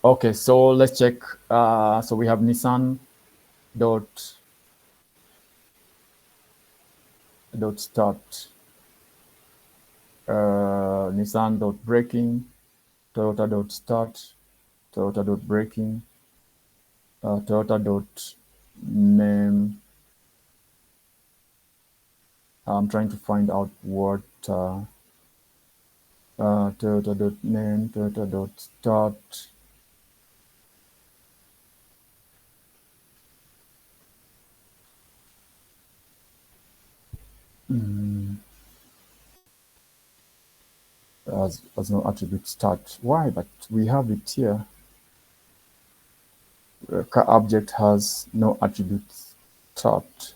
Okay, so let's check. So we have Nissan dot start. Nissan dot braking. Toyota dot start. Toyota dot braking. Toyota dot name. I'm trying to find out what Toyota dot name, Toyota dot start. As no attribute start. Why? But we have it here. Car object has no attribute start.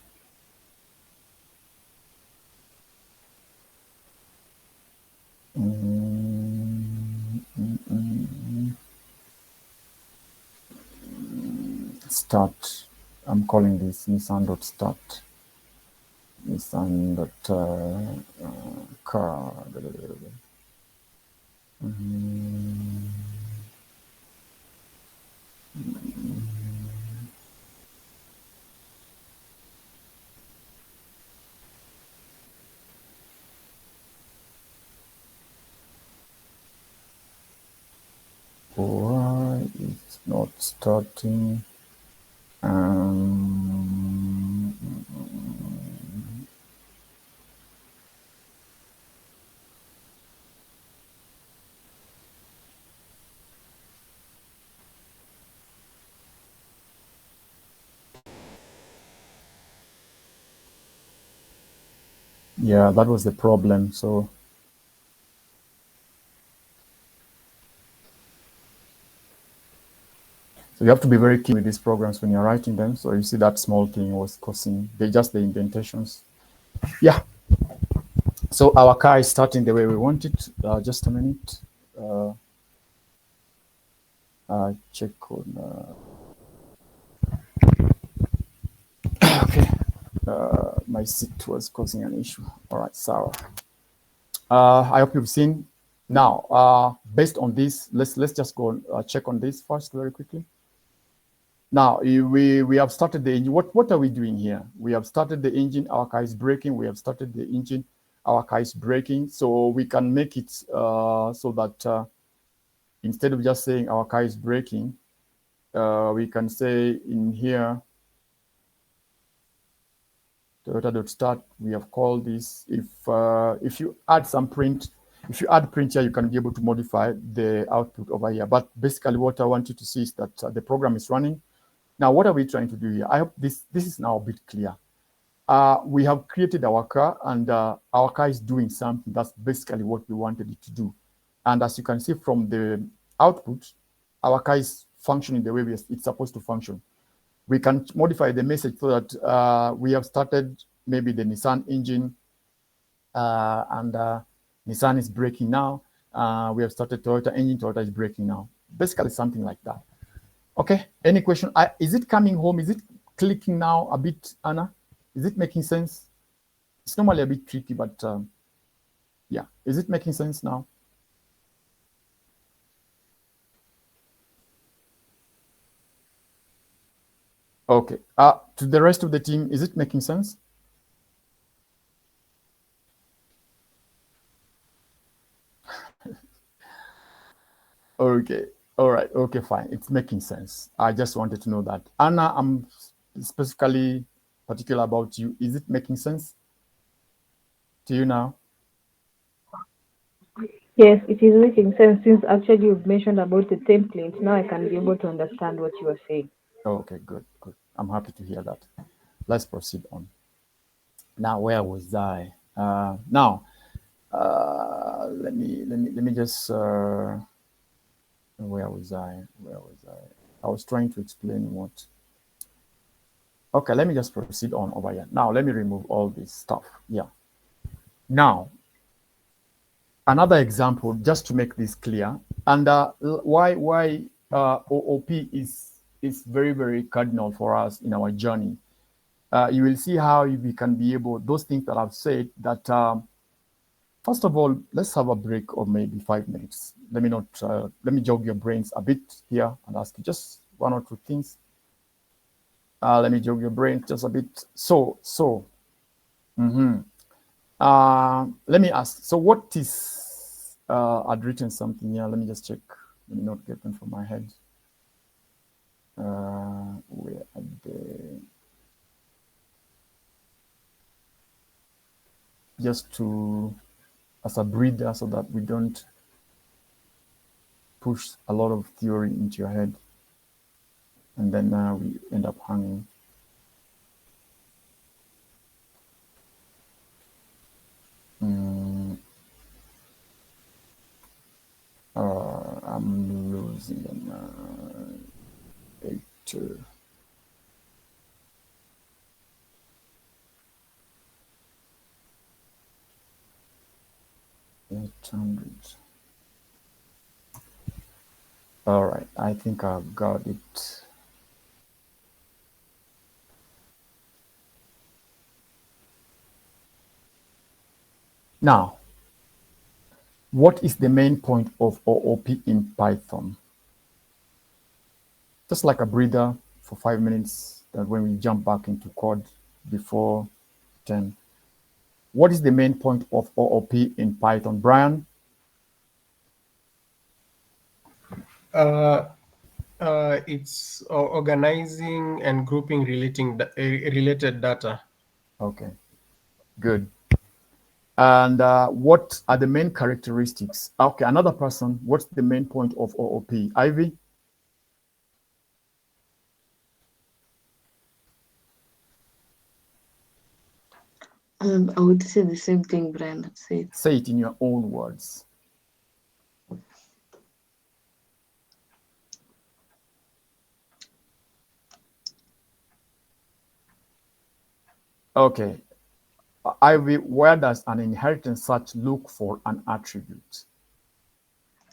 Start. I'm calling this Nissan dot start. Nissan dot car. Why it's not starting? Yeah, that was the problem. So you have to be very keen with these programs when you're writing them. So you see that small thing was causing just the indentations. Yeah. So our car is starting the way we want it. Just a minute. Check on. Okay. My seat was causing an issue. All right, so I hope you've seen. Now, based on this, let's just go check on this first very quickly. Now we have started the engine. What are we doing here? We have started the engine. Our car is braking. We have started the engine. our car is braking. So we can make it so that instead of just saying our car is braking, we can say in here, Toyota.start, we have called this. If you add some print, if you add print here, you can be able to modify the output over here. But basically what I want you to see is that the program is running. Now, what are we trying to do here? I hope this is now a bit clear. We have created our car, and our car is doing something. That's basically what we wanted it to do. And as you can see from the output, our car is functioning the way it's supposed to function. We can modify the message so that we have started maybe the Nissan engine, and Nissan is braking now. We have started Toyota engine, Toyota is braking now. Basically something like that. Okay, any question? Is it coming home? Is it clicking now a bit, Anna? Is it making sense? It's normally a bit tricky, but yeah, is it making sense now? Okay, to the rest of the team, is it making sense? Okay, all right, okay, fine. It's making sense. I just wanted to know that. Anna, I'm specifically particular about you. Is it making sense to you now? Yes, it is making sense since actually you've mentioned about the template. Now I can be able to understand what you are saying. Okay, good, good. I'm happy to hear that. Let's proceed on. Now, where was I? Now, let me just. Where was I? Where was I? I was trying to explain what. Okay, let me just proceed on over here. Now, let me remove all this stuff. Yeah. Now, another example, just to make this clear, and why OOP is very, very cardinal for us in our journey. You will see how we can be able, those things that I've said, that first of all, let's have a break of maybe 5 minutes. Let me jog your brains a bit here and ask you just one or two things. Let me jog your brains just a bit. Let me ask. So what is, I'd written something here. Let me just check. Let me not get them from my head. Where are they? Just to, as a breather, so that we don't push a lot of theory into your head, and then we end up hanging. I'm losing them. 800. All right, I think I've got it. Now, what is the main point of OOP in Python? Just like a breather for 5 minutes, that when we jump back into code before 10. What is the main point of OOP in Python, Brian? It's organizing and grouping related data. Okay, good. And what are the main characteristics? Okay, another person, what's the main point of OOP? Ivy? I would say the same thing Brian said. Say it in your own words. Okay. Ivy, where does an inheritance search look for an attribute?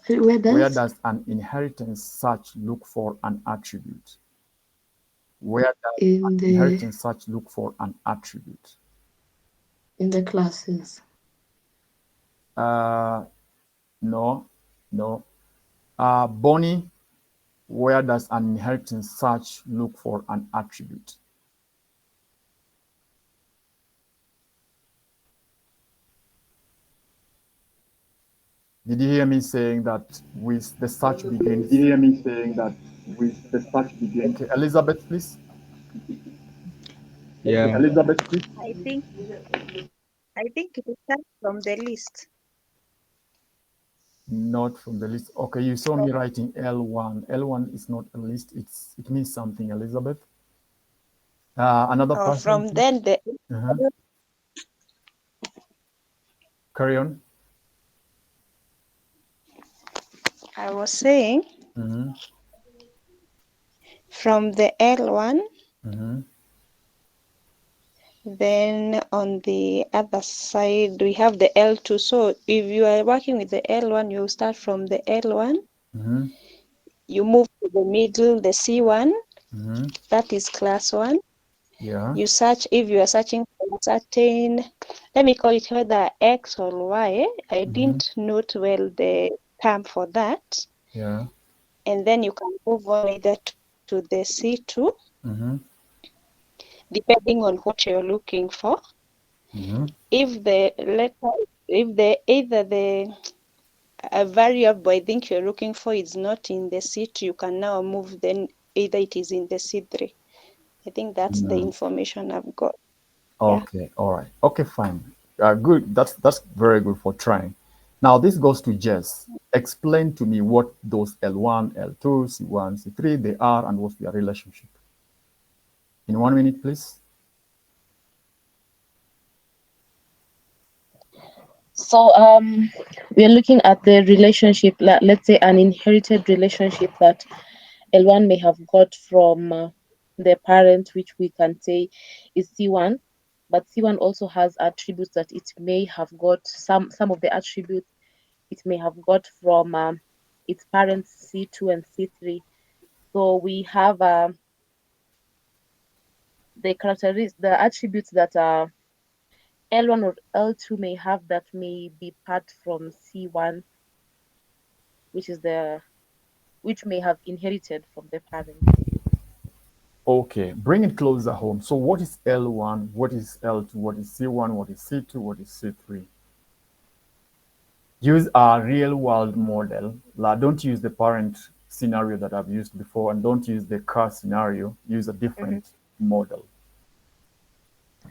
Where does an inheritance search look for an attribute? Where does an inheritance search look for an attribute? In the classes. No. Bonnie, where does an inheritance search look for an attribute? Did you hear me saying that with the search Did you begins? hear me saying that with the search begins? Okay, Elizabeth, please. Yeah. Elizabeth, please. I think it starts from the list. Not from the list. Okay, you saw me writing L1. L1 is not a list. It means something, Elizabeth. Another Or person, from please. then the Uh-huh. Carry on. I was saying Mm-hmm. from the L1, Mm-hmm. then on the other side we have the L2. So if you are working with the L1, you start from the L1, Mm-hmm. you move to the middle, the C1, Mm-hmm. that is class 1. Yeah. You search if you are searching for a certain, let me call it whether X or Y. I Mm-hmm. didn't note well the term for that. Yeah. And then you can move on either to the C2, Mm-hmm. depending on what you're looking for. Mm-hmm. If the letter, if the either the a variable I think you're looking for is not in the C2, you can now move, then either it is in the C3. I think that's the Mm. information I've got. Yeah. Okay. All right. Okay. Fine. Good. That's very good for trying. Now this goes to Jess. Explain to me what those L1, L2, C1, C3 they are and what's their relationship. In 1 minute, please. So we are looking at the relationship, let's say an inherited relationship that L1 may have got from the parent, which we can say is C1. But C1 also has attributes that it may have got some of the attributes it may have got from its parents C2 and C3. So we have the attributes that L1 or L2 may have that may be part from C1, which is the which may have inherited from the parent. Okay, bring it closer home. So what is L1? What is L2? What is C1? What is C2? What is C3? Use a real world model. Don't use the parent scenario that I've used before, and don't use the car scenario. Use a Mhm. different model.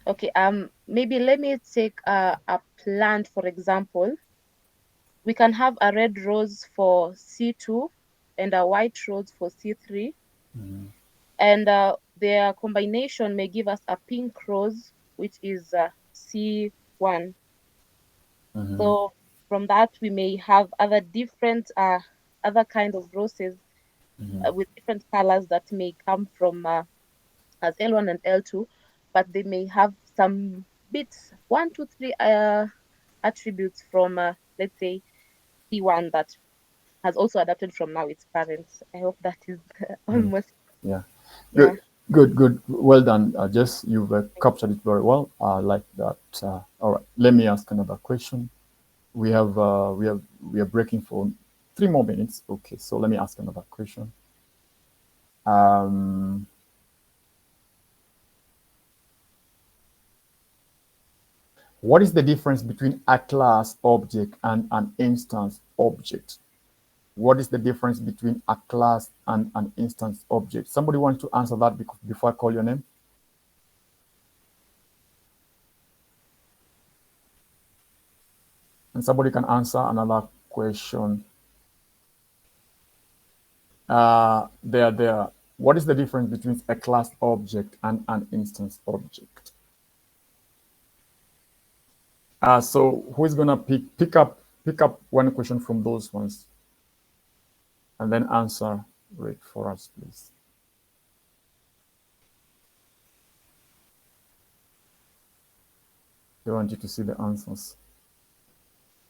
Okay, maybe let me take a plant for example. We can have a red rose for C2 and a white rose for C3, Mhm. and their combination may give us a pink rose, which is C1. Mhm. So from that we may have other different other kind of roses Mhm. with different colors that may come from as L1 and L2, but they may have some bits, one, two, three attributes from, let's say, C1 that has also adapted from now its parents. I hope that is Mhm. almost, Yeah. yeah. Good. Good. Good. Well done. Jess, you've captured it very well. I like that. All right. Let me ask another question. We have we are breaking for 3 more minutes. Okay. So let me ask another question. Um, what is the difference between a class object and an instance object? What is the difference between a class and an instance object? Somebody wants to answer that before I call your name? And somebody can answer another question. There. What is the difference between a class object and an instance object? So who is gonna pick up one question from those ones and then answer it for us, please? They want you to see the answers.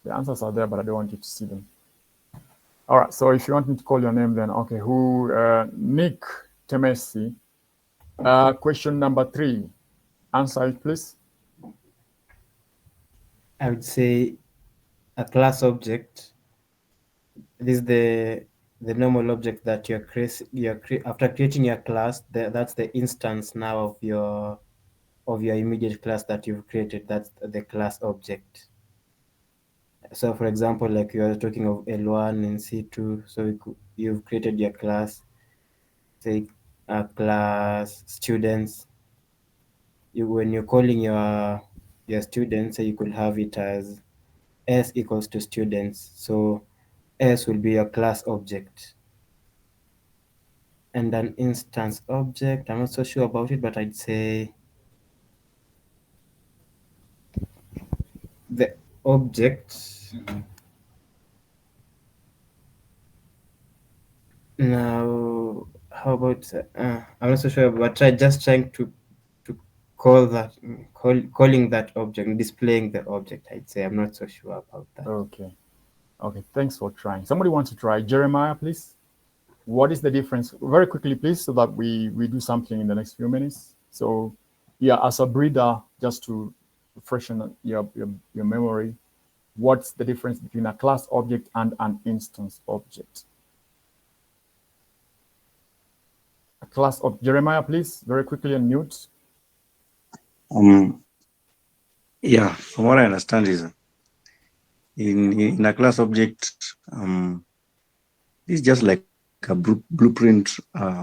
The answers are there, but I don't want you to see them. All right. So if you want me to call your name, then okay. Who? Nick Temesi. Question number 3. Answer it, please. I would say a class object. This is the normal object that after creating your class. That's the instance now of your immediate class that you've created. That's the class object. So, for example, like you are talking of L1 and C2, so you've created your class, say a class students. When you're calling your students, so you could have it as S equals to students. So S will be your class object. And an instance object, I'm not so sure about it, but I'd say the object. Now, how about I'm not so sure, but trying to call calling that object, displaying the object. I'd say I'm not so sure about that. Okay. Okay. Thanks for trying. Somebody wants to try. Jeremiah, please. What is the difference? Very quickly, please, so that we do something in the next few minutes. So, yeah, as a breeder, just to freshen your memory, what's the difference between a class object and an instance object? A class of Jeremiah, please, very quickly unmute. Um, yeah, from what I understand is in a class object, it's just like a blueprint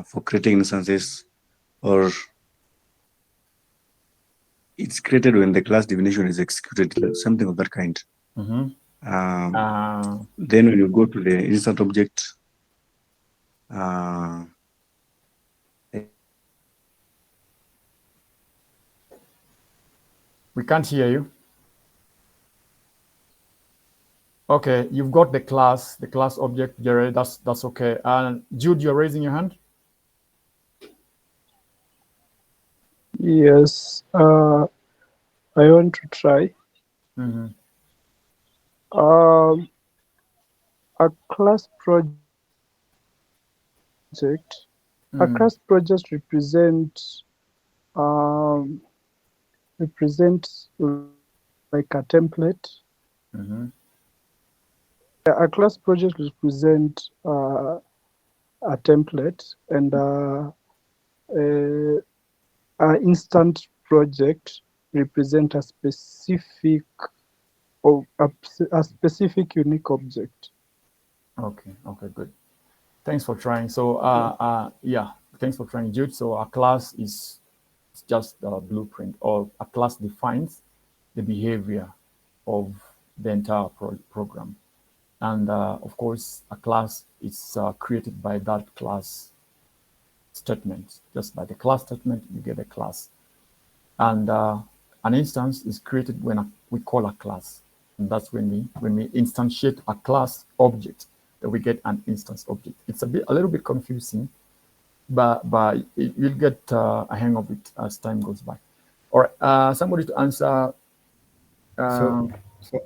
for creating instances, or it's created when the class definition is executed, something of that kind. Mm-hmm. Then when you go to the instant object, We can't hear you. Okay, you've got the class object, Jared. That's okay. And Jude, you're raising your hand. Yes, I want to try. Mm-hmm. A class project. A class project represents like a template. Mm-hmm. A class project represents a template, and an instant project represent a specific or a specific unique object. Okay, good. Thanks for trying. So, yeah, thanks for trying, Jude. So, a class is just a blueprint, or a class defines the behavior of the entire program. And of course, a class is created by that class statement. Just by the class statement, you get a class. And an instance is created when we call a class. And that's when we instantiate a class object, that we get an instance object. It's a little bit confusing, but you'll get a hang of it as time goes by. All right, somebody to answer. So, so,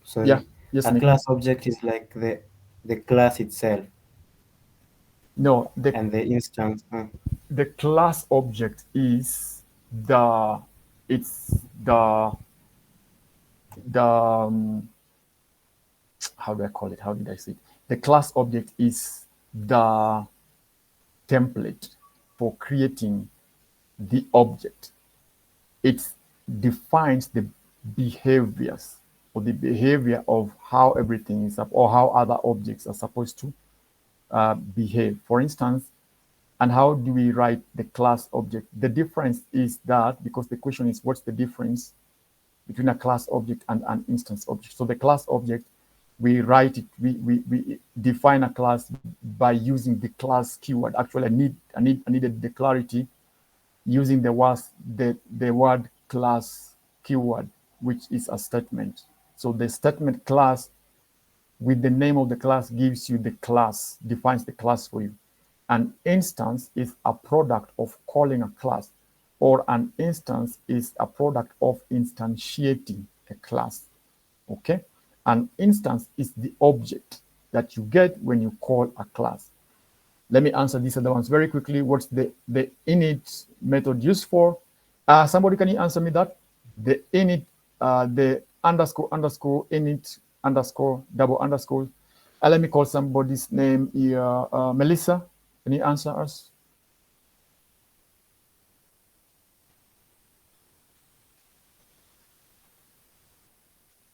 so Yeah, sorry. yes, A Nick. class object is like the class itself, No, and the instance. the class object is the it's the how do I call it? How did I say it? The class object is the template for creating the object. It defines the behaviors, or the behavior of how everything is up, or how other objects are supposed to behave. For instance, and how do we write the class object? The difference is that, because the question is what's the difference between a class object and an instance object. So the class object, we write it, we define a class by using the class keyword. Actually, I needed the clarity using the word class keyword, which is a statement. So the statement class with the name of the class gives you the class, defines the class for you. An instance is a product of calling a class, or an instance is a product of instantiating a class. Okay? An instance is the object that you get when you call a class. Let me answer these other ones very quickly. What's the init method used for? Somebody, can you answer me that? The init, the underscore init underscore double underscore. Let me call somebody's name here. Melissa, can you answer us?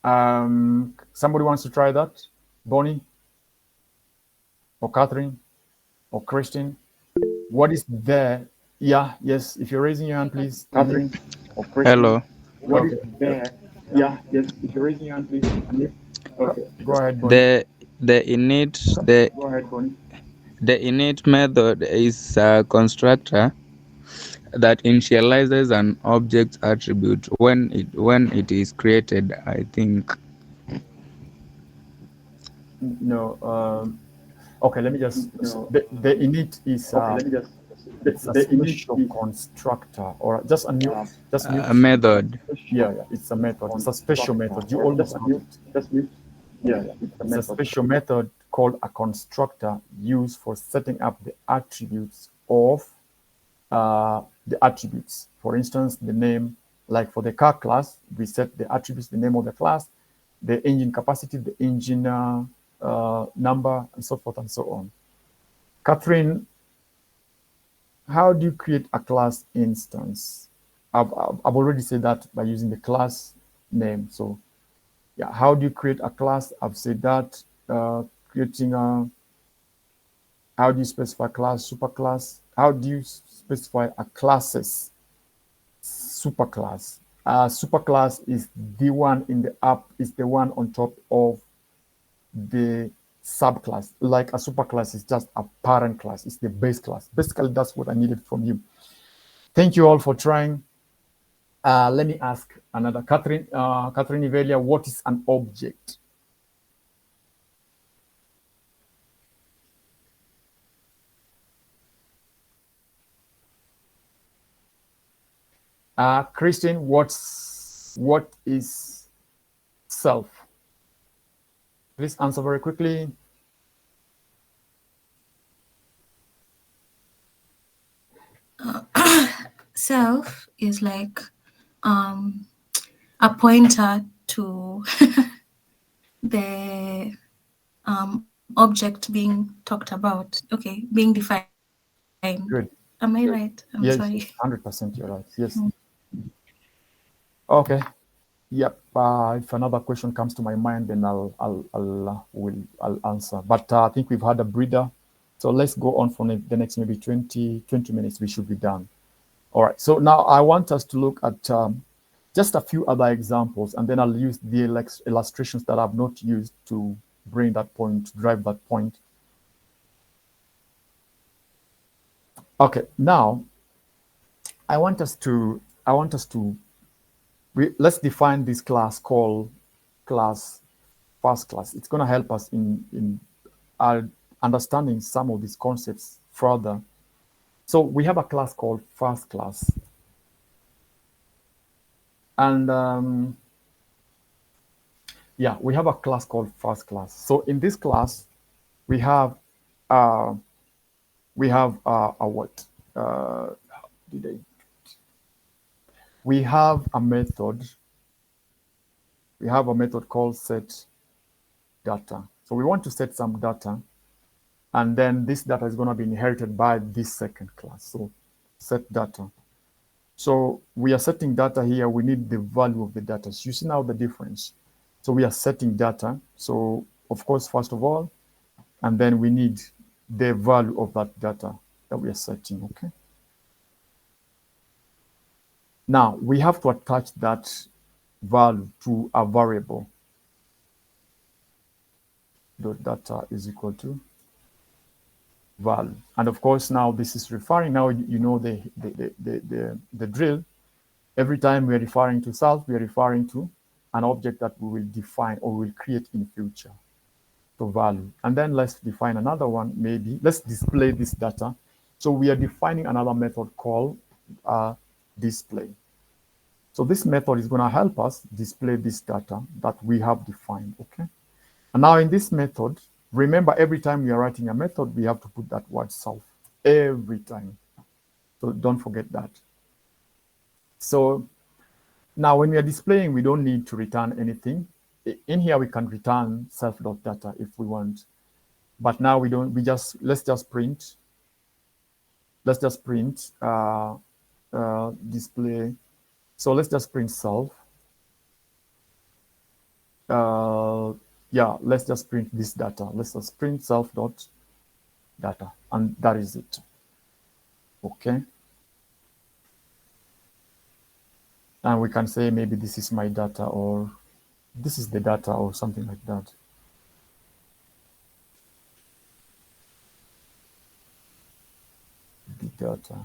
Somebody wants to try that? Bonnie or Catherine or Christine? What is there? Yeah, yes. If you're raising your hand, please unmute. Catherine or Christine. Hello. What is Okay. there? Yeah, yes. If you're raising your hand, please unmute. Okay. Go ahead, Bonnie. The innate the Go ahead, Bonnie. the innate method is a constructor that initializes an object's attribute when it is created, I think. No. Okay. Let me just. No. The init is Okay, let me just. it's a The init special is constructor, or just unmute. Just mute. A method. Yeah, yeah. It's a method. It's a special method. You or just almost got unmute. it. Just mute. Yeah, it's a It's a method. special method called a constructor used for setting up the attributes of the attributes. For instance, the name, like for the car class, we set the attributes, the name of the class, the engine capacity, the engine number, and so forth and so on. Catherine, how do you create a class instance? I've already said that by using the class name. So yeah, how do you create a class? I've said that. Creating a, how do you specify class, superclass? How do you specify a classes superclass? Superclass is the one in the app, is the one on top of the subclass. Like a superclass is just a parent class, it's the base class. Basically, that's what I needed from you. Thank you all for trying. Let me ask another. Catherine Ivelia, what is an object? Christine, what is self? Please answer very quickly. Self is like a pointer to the object being talked about. Okay, being defined. Good. Am I right? I'm Yes, sorry. 100% you're right. Yes. Okay. Yep. If another question comes to my mind, then I'll answer. But I think we've had a breather, so let's go on for the next maybe 20 minutes. We should be done. All right. So now I want us to look at just a few other examples, and then I'll use the illustrations that I've not used to bring that point, to drive that point. Okay. Now I want us to let's define this class called class first class. It's going to help us in understanding some of these concepts further. So we have a class called first class, and yeah, we have a class called first class. So in this class, we have a what? We have a method. We have a method called set data. So we want to set some data, and then this data is going to be inherited by this second class. So set data. So we are setting data here. We need the value of the data. So you see now the difference. So we are setting data. So of course, first of all, and then we need the value of that data that we are setting, okay? Now we have to attach that value to a variable. Dot data is equal to value. And of course, now this is referring, now you know the drill. Every time we are referring to self, we are referring to an object that we will define or will create in future. So value. And then let's define another one, maybe. Let's display this data. So we are defining another method called display. So this method is going to help us display this data that we have defined, okay? And now in this method, remember every time we are writing a method, we have to put that word self every time. So don't forget that. So now when we are displaying, we don't need to return anything. In here, we can return self.data if we want. But now we don't, let's just print display. So let's just print self. yeah, let's just print this data. Let's just print self dot data, and that is it. Okay. And we can say maybe this is my data, or this is the data, or something like that. The data.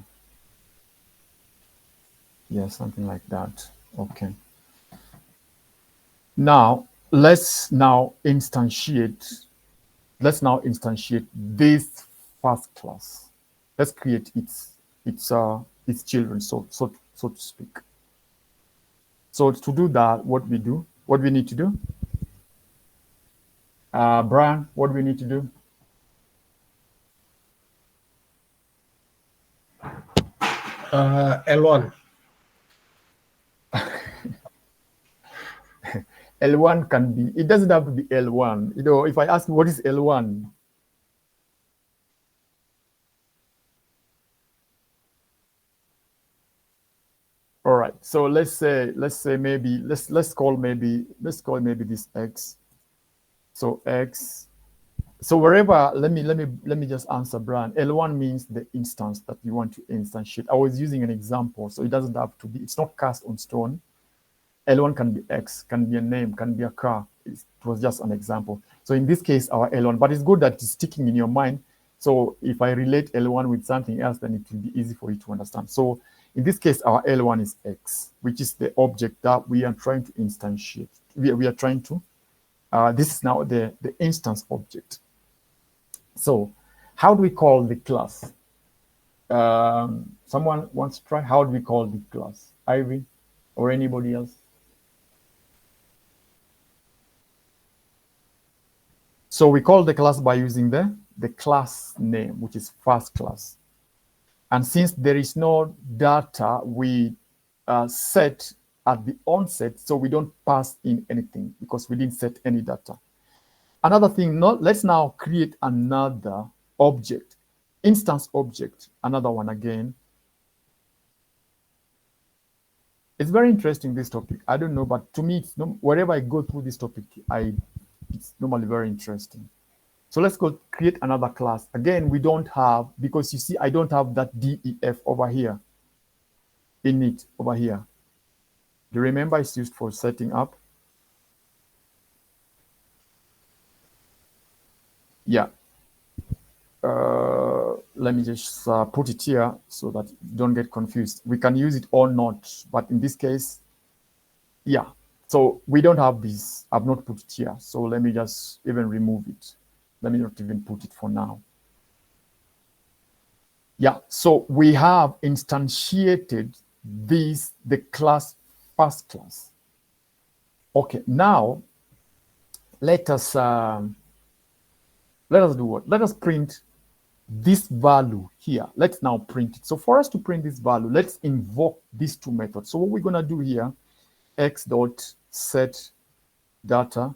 Yeah, something like that. Okay. Now let's now instantiate this first class. Let's create its children, so to speak. So to do that, what we need to do, Brian, what do we need to do? L1. L1 can be, it doesn't have to be L1. You know, if I ask what is L1, all right. So let's say maybe let's call maybe this X. So X. So wherever, let me just answer Brian. L1 means the instance that you want to instantiate. I was using an example, so it doesn't have to be, it's not cast on stone. L1 can be X, can be a name, can be a car. It was just an example. So in this case, our L1, but it's good that it's sticking in your mind. So if I relate L1 with something else, then it will be easy for you to understand. So in this case, our L1 is X, which is the object that we are trying to instantiate. We are trying to, this is now the instance object. So how do we call the class? Someone wants to try? How do we call the class? Ivy or anybody else? So we call the class by using the class name, which is first class. And since there is no data we set at the onset, so we don't pass in anything because we didn't set any data. Another thing, let's now create another object, instance object, another one again. It's very interesting, this topic. I don't know, but to me, wherever I go through this topic, it's normally very interesting. So let's go create another class. Again, we don't have, because you see, I don't have that DEF over here, in it, over here. Do you remember it's used for setting up? Yeah. Let me just put it here so that you don't get confused. We can use it or not, but in this case, yeah. So we don't have this. I've not put it here. So let me just even remove it. Let me not even put it for now. Yeah, so we have instantiated the class first class. Okay, now let us do what? Let us print this value here. Let's now print it. So for us to print this value, let's invoke these two methods. So what we're gonna do here, x dot set data,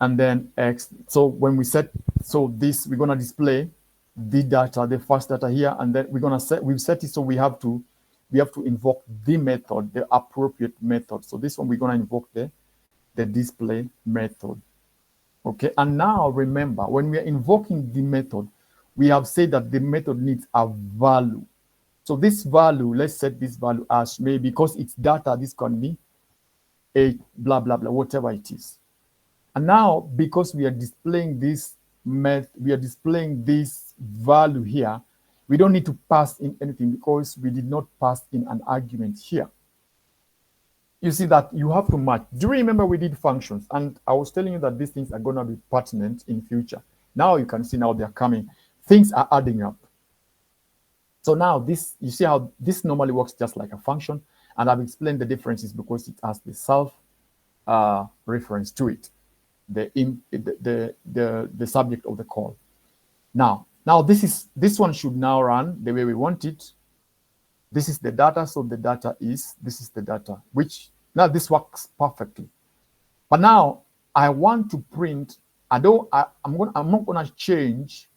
and then x. So when we set, so this, we're gonna display the data, the first data here, and then we're gonna set, we've set it, so we have to invoke the method, the appropriate method. So this one, we're gonna invoke the display method. Okay, and now remember, when we are invoking the method, we have said that the method needs a value. So this value, let's set this value as maybe, because it's data, this can be a blah, blah, blah, whatever it is. And now, because we are displaying this value here, we don't need to pass in anything because we did not pass in an argument here. You see that you have to match. Do you remember we did functions? And I was telling you that these things are going to be pertinent in future. Now you can see now they're coming. Things are adding up. So now this, you see how this normally works just like a function. And I've explained the differences because it has the self reference to it, the subject of the call. Now this one should now run the way we want it. This is the data, so the data is, this is the data, which now this works perfectly. But now I want to print, I'm not gonna change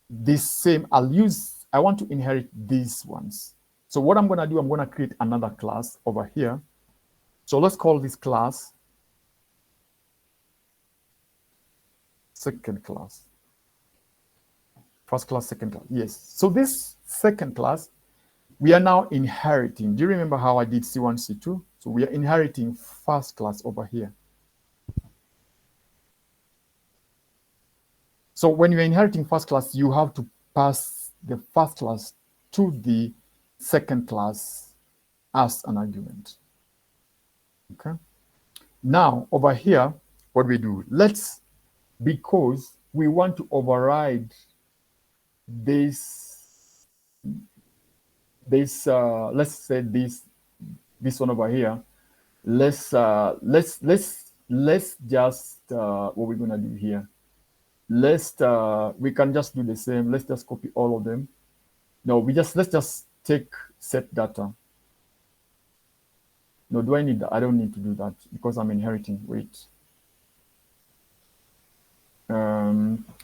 this same, I want to inherit these ones. So what I'm going to do, I'm going to create another class over here. So let's call this class second class. First class, second class. Yes. So this second class, we are now inheriting. Do you remember how I did C1, C2? So we are inheriting first class over here. So when you're inheriting first class, you have to pass the first class to the second class as an argument. Okay. Now over here, what we do, because we want to override this, let's say this one over here. Let's just what we're gonna do here. We can just do the same. Let's just copy all of them. No, let's just take set data. No, do I need that? I don't need to do that because I'm inheriting. Wait.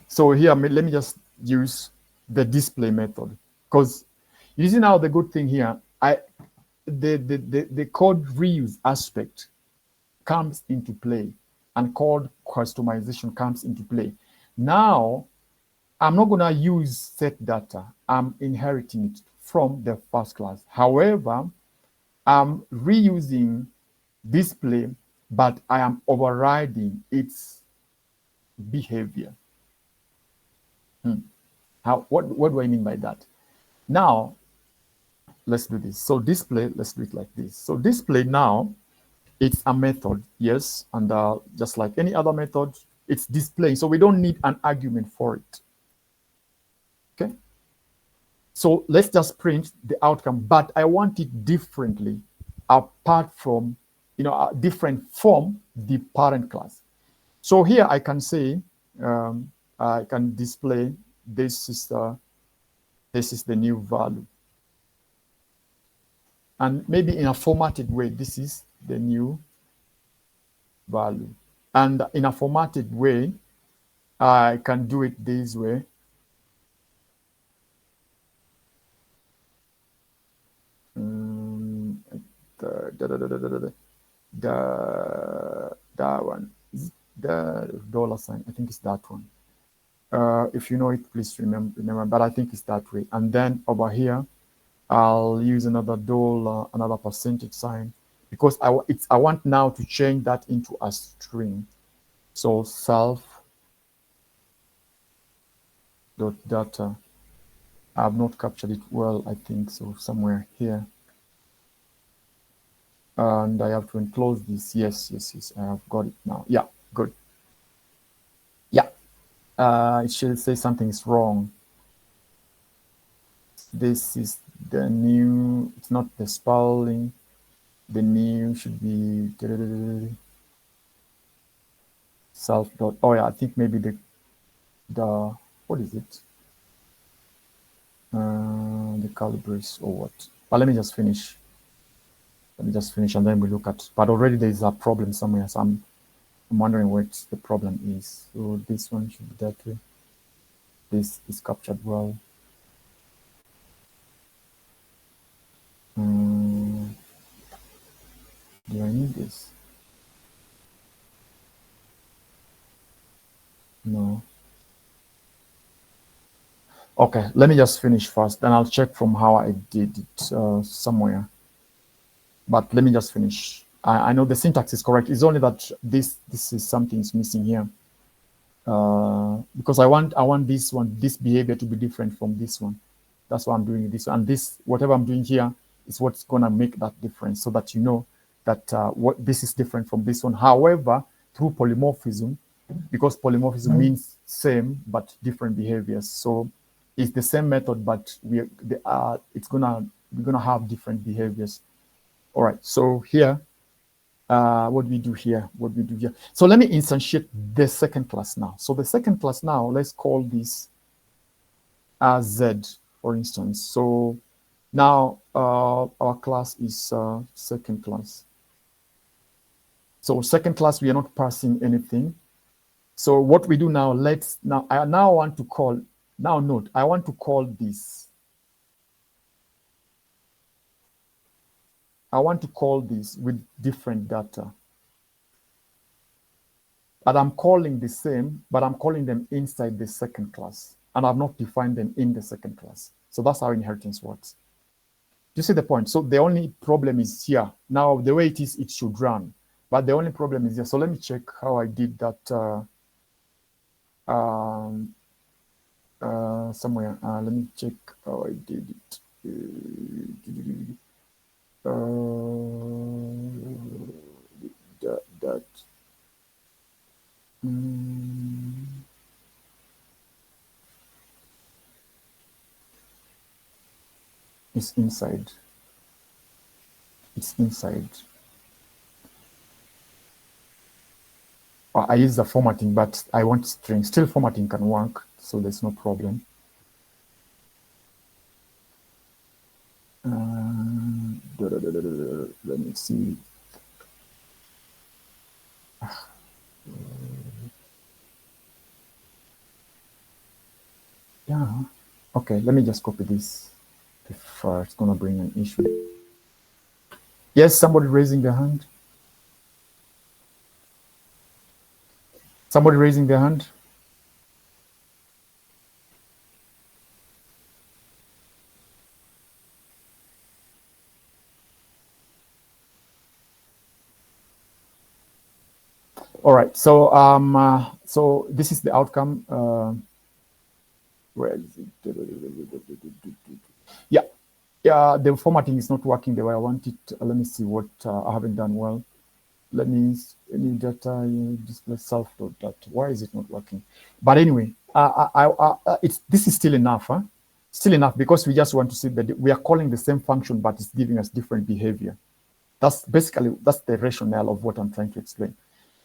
So here, let me just use the display method, because you see now the good thing here, the code reuse aspect comes into play and code customization comes into play. Now, I'm not going to use set data. I'm inheriting it from the first class. However, I'm reusing display, but I am overriding its behavior. What do I mean by that? Now, let's do this. So display, let's do it like this. So display now, it's a method, yes, and just like any other method, it's displaying. So we don't need an argument for it. Okay. So let's just print the outcome, but I want it differently, apart from, different from the parent class. So here I can say, I can display this is the new value, and maybe in a formatted way, this is the new value, and in a formatted way, I can do it this way. That one, the dollar sign, I think it's that one. If you know it, please remember, but I think it's that way. And then over here, I'll use another dollar, another percentage sign, because I want now to change that into a string. So self dot data. I have not captured it well, I think so, somewhere here. And I have to enclose this. Yes, I have got it now. Yeah, good. Yeah, it should say something is wrong. This is the new, it's not the spelling. The new should be self dot. Oh yeah, I think maybe the what is it? The calibers or what? But let me just finish. And then we look at. But already there is a problem somewhere. So I'm wondering what the problem is. So this one should be that way. This is captured well. Do I need this? No. Okay, let me just finish first. Then I'll check from how I did it somewhere. But let me just finish. I know the syntax is correct. It's only that this is something's missing here. Because I want this behavior to be different from this one. That's why I'm doing this. And this, whatever I'm doing here, is what's gonna make that difference, so that you know that what this is different from this one. However, through polymorphism, because polymorphism means same but different behaviors. So it's the same method, but we're gonna have different behaviors. All right. So here, what we do here? So let me instantiate the second class now. So the second class now, let's call this Z, for instance. So now our class is second class. So second class, we are not passing anything. So what we do now, I want to call this. I want to call this with different data. But I'm calling the same, but I'm calling them inside the second class. And I've not defined them in the second class. So that's how inheritance works. Do you see the point? So the only problem is here. Now, the way it is, it should run. But the only problem is here. So let me check how I did that somewhere. Let me check how I did it. That. It's inside. It's inside. I use the formatting, but I want string. Still formatting can work, so there's no problem. Let me see. Yeah. Okay, let me just copy this if it's going to bring an issue. Yes, somebody raising their hand. Somebody raising their hand. All right. So so this is the outcome. Where is it? Yeah. Yeah, the formatting is not working the way I want it. Let me see what I haven't done well. Let me new data display self data. Why is it not working? But anyway, this is still enough, huh? Still enough, because we just want to see that we are calling the same function, but it's giving us different behavior. That's basically the rationale of what I'm trying to explain.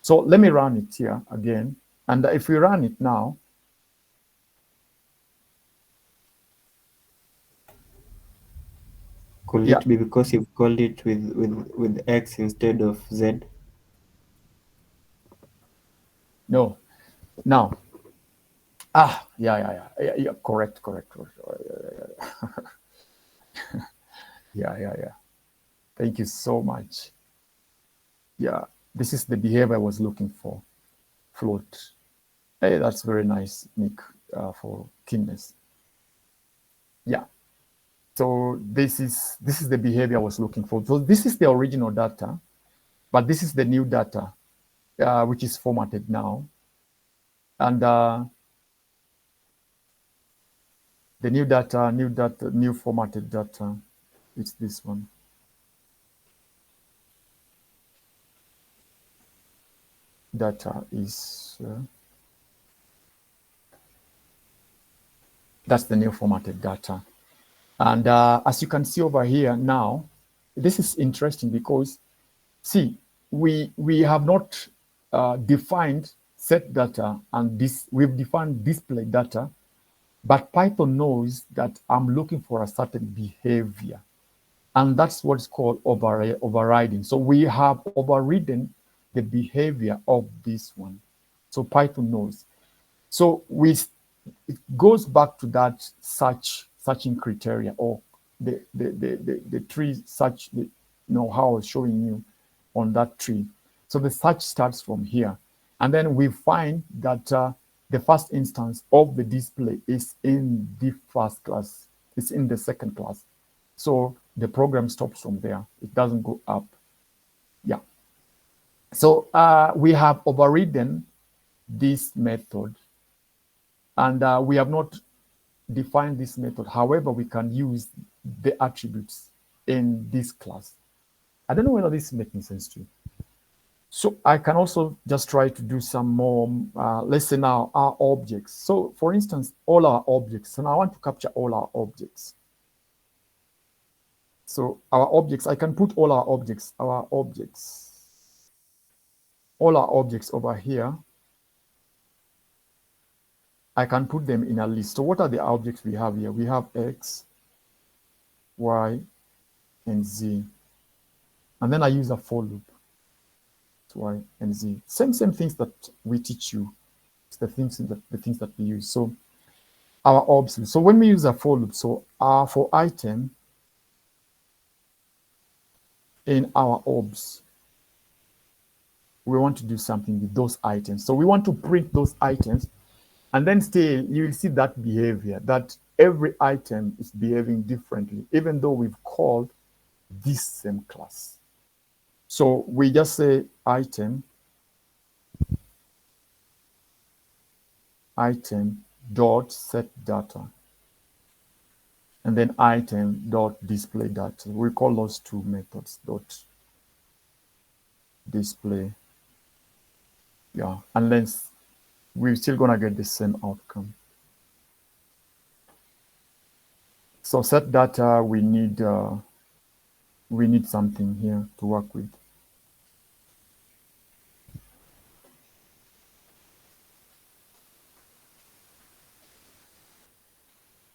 So let me run it here again, and if we run it now. Could it be because you've called it with X instead of Z? No. Now. Yeah. Correct. Yeah. Thank you so much. Yeah, this is the behavior I was looking for. Float. Hey, that's very nice, Nick, for keenness. Yeah. So this is the behavior I was looking for. So this is the original data, but this is the new data, which is formatted now. And the new formatted data, it's this one. Data is, that's the new formatted data. And as you can see over here now, this is interesting because, see, we have not defined set data, and we've defined display data, but Python knows that I'm looking for a certain behavior, and that's what's called overriding. So we have overridden the behavior of this one. So Python knows. So it goes back to that searching criteria, or the tree search, how I was showing you on that tree. So the search starts from here, and then we find that the first instance of the display is in the first class. It's in the second class. So the program stops from there. It doesn't go up. Yeah. So we have overridden this method, and we have not defined this method. However, we can use the attributes in this class. I don't know whether this is making sense to you. So I can also just try to do some more, let's say now our objects. So for instance, all our objects, and I want to capture all our objects. So our objects, I can put all our objects over here. I can put them in a list. So what are the objects we have here? We have X, Y, and Z. And then I use a for loop. Y and Z. Same things that we teach you. It's the things that we use. So our obs. So when we use a for loop, so for item, in our orbs, we want to do something with those items. So we want to print those items, and then still you will see that behavior, that every item is behaving differently, even though we've called this same class. So we just say item dot set data, and then item dot display data. We call those two methods dot display. Yeah, unless we're still gonna get the same outcome. So set data, we need something here to work with.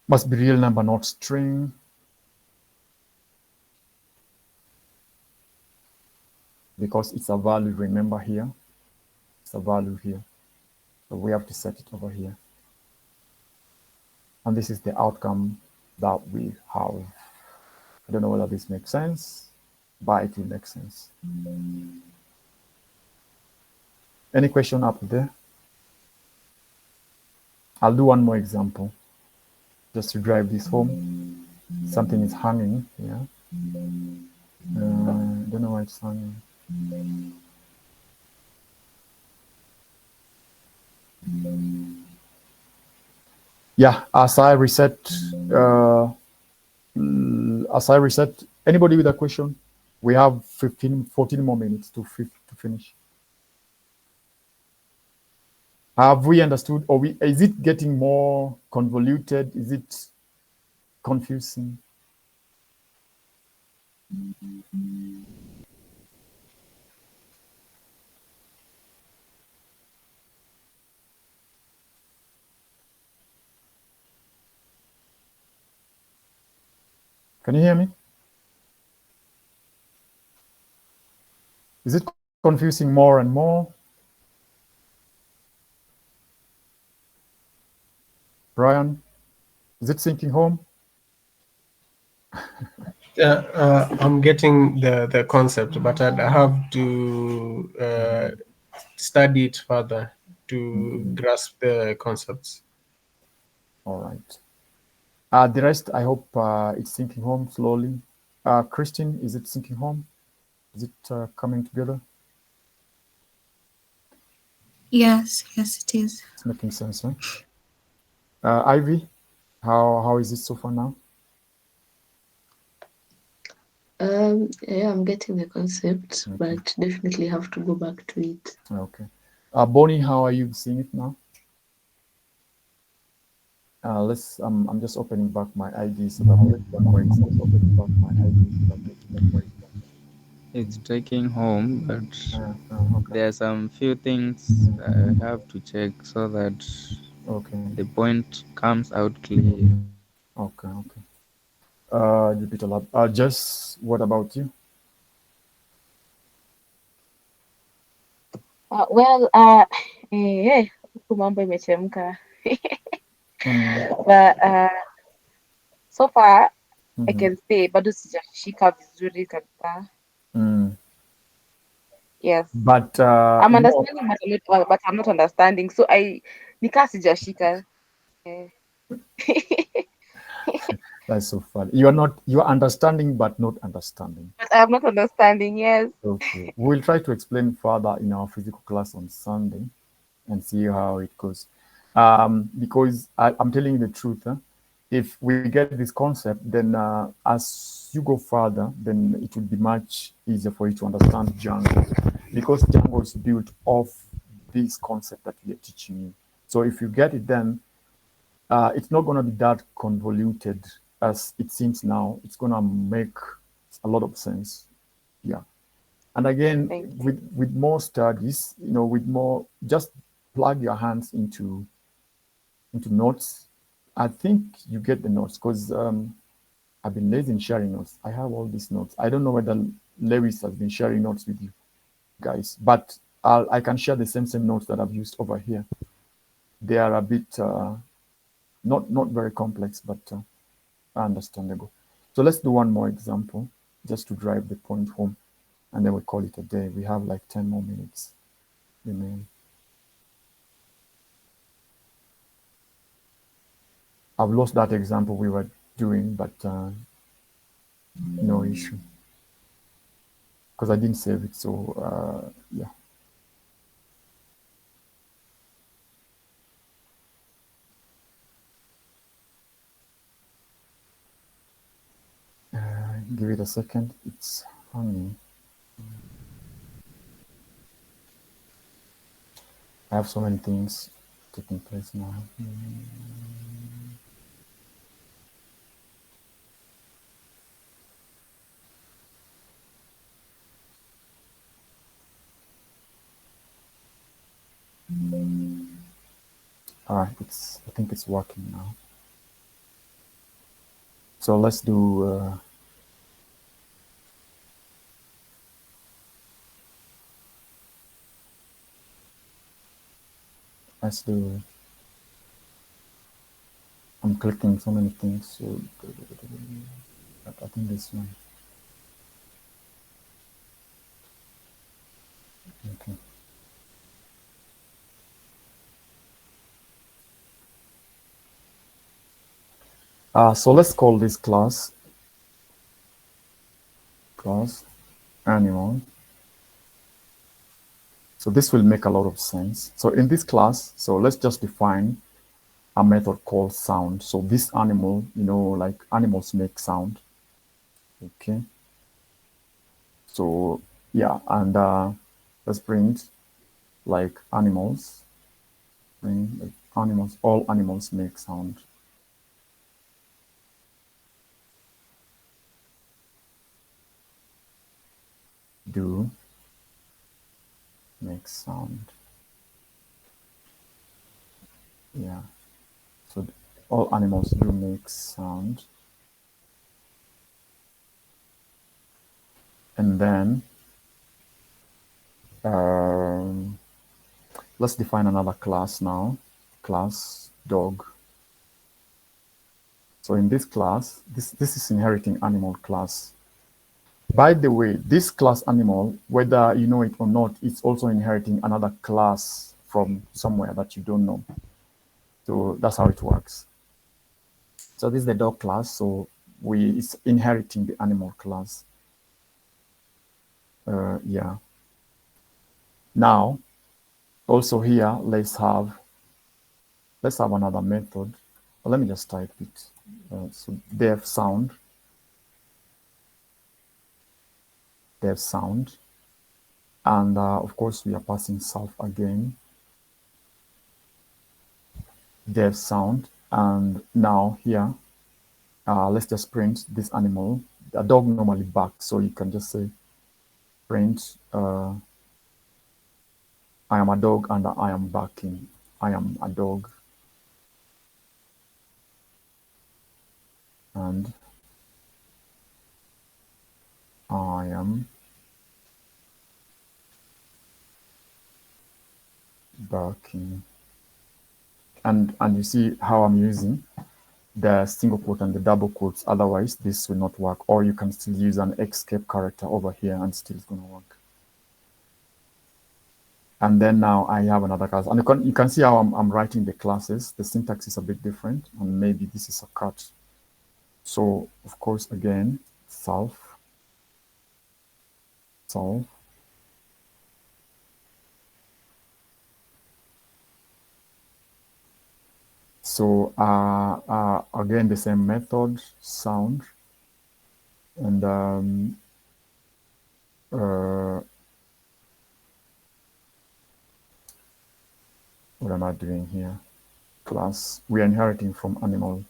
Must be real number, not string. Because it's a value, remember here, it's a value here. So we have to set it over here. And this is the outcome that we have. I don't know whether this makes sense, but it will make sense. Any question up there? I'll do one more example just to drive this home. Something is hanging here. I don't know why it's hanging. Yeah, as I reset, anybody with a question? We have 14 more minutes to finish. Have we understood, or is it getting more convoluted? Is it confusing? Can you hear me? Is it confusing more and more? Brian, is it sinking home? I'm getting the concept, but I'd have to study it further to grasp the concepts. All right. The rest, I hope it's sinking home slowly. Christine, is it sinking home? Is it coming together? Yes, it is. It's making sense, huh? Ivy, how is it so far now? Yeah, I'm getting the concept, but definitely have to go back to it. Okay. Bonnie, how are you seeing it now? I'm just opening back my ID so that I make one more example. It's taking home, but Okay. there are some few things I have to check so that the point comes out clear. Okay. Jupiter Lab. Jess, what about you? Huku mambo imechemka. But so far I can say bado sijashika vizuri kabisa. Yes. But I'm understanding but I'm not understanding. So nika sijashika. That's so funny. You are understanding but not understanding. But I'm not understanding, yes. Okay. We'll try to explain further in our physical class on Sunday and see how it goes. Because I'm telling you the truth. If we get this concept, then as you go further, then it will be much easier for you to understand Django, because Django is built off this concept that we are teaching you. So if you get it, then it's not going to be that convoluted as it seems now. It's going to make a lot of sense. Yeah. And again, with more studies, with more, just plug your hands into notes. I think you get the notes, because I've been lazy in sharing notes. I have all these notes. I don't know whether Lewis has been sharing notes with you guys, but I can share the same notes that I've used over here. They are a bit not very complex, but understandable. So let's do one more example. just to drive the point home, and then we call it a day. We have like 10 more minutes remaining. I've lost that example we were doing, but no issue, because I didn't save it. So yeah. Give it a second. It's hanging. I have so many things taking place now. All right, I think it's working now. So let's do I'm clicking so many things, so I think this one. Okay. So let's call this class animal. So this will make a lot of sense. So in this class, so let's just define a method called sound. So this animal, like animals make sound. Okay. So yeah, and let's print like animals. All animals make sound. Do make sound. Yeah. So all animals do make sound. And then let's define another class now. Class dog. So in this class, this is inheriting animal class. By the way, this class animal, whether you know it or not, it's also inheriting another class from somewhere that you don't know. So that's how it works. So this is the dog class. So it's inheriting the animal class. Yeah. Now, also here, let's have another method. Well, let me just type it. So def sound, and of course we are passing self again. Def sound, and now here, let's just print this animal. A dog normally barks, so you can just say print I am a dog and I am barking. I am a dog. And I am barking. And you see how I'm using the single quote and the double quotes. Otherwise, this will not work. Or you can still use an escape character over here and still it's going to work. And then now I have another class. And you can see how I'm writing the classes. The syntax is a bit different. And maybe this is a cut. So, of course, again, self. So again, the same method, sound, and what am I doing here? Class. We are inheriting from animal.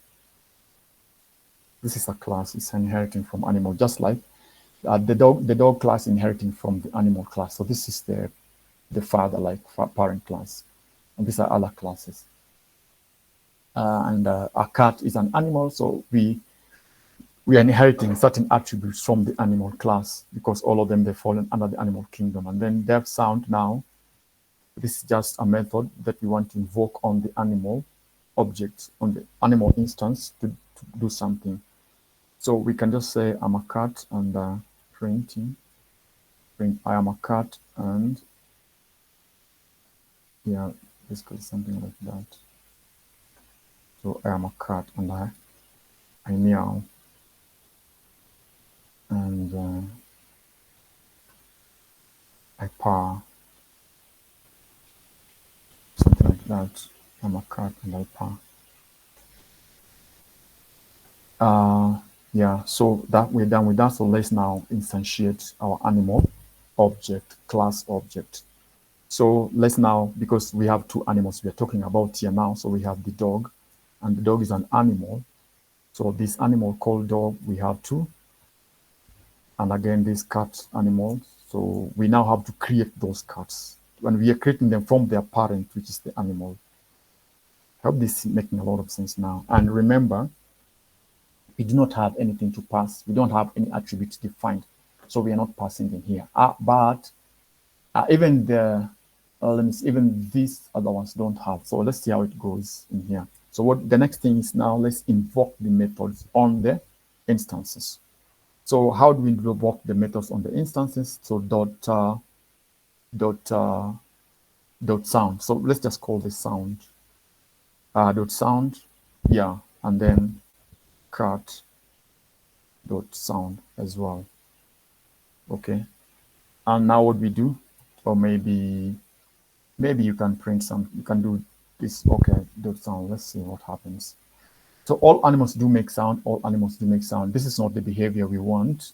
This is a class. It's inheriting from animal, just like the dog class inheriting from the animal class. So this is the father, like parent class, and these are other classes. And a cat is an animal, so we are inheriting certain attributes from the animal class because all of them, they fall under the animal kingdom. And then def sound now, this is just a method that we want to invoke on the animal object, on the animal instance to do something. So we can just say I'm a cat and printing. Print I am a cat and yeah, basically something like that. So I am a cat and I meow and I purr, something like that. I'm a cat and I purr. Yeah, so that we're done with that. So let's now instantiate our animal object, class object. So let's now, because we have two animals we're talking about here now. So we have the dog, and the dog is an animal. So this animal called dog, we have two. And again, this cat animal. So we now have to create those cats. When we are creating them from their parent, which is the animal. I hope this is making a lot of sense now. And remember, we do not have anything to pass. We don't have any attributes defined. So we are not passing in here. But even the even these other ones don't have. So let's see how it goes in here. So what the next thing is now, let's invoke the methods on the instances. So how do we invoke the methods on the instances? So dot sound. So let's just call this sound. Dot sound, yeah, and then cat dot sound as well. Okay, and now what we do, or maybe you can print some, you can do this. Okay, dot sound. Let's see what happens. So all animals do make sound. All animals do make sound. This is not the behavior we want.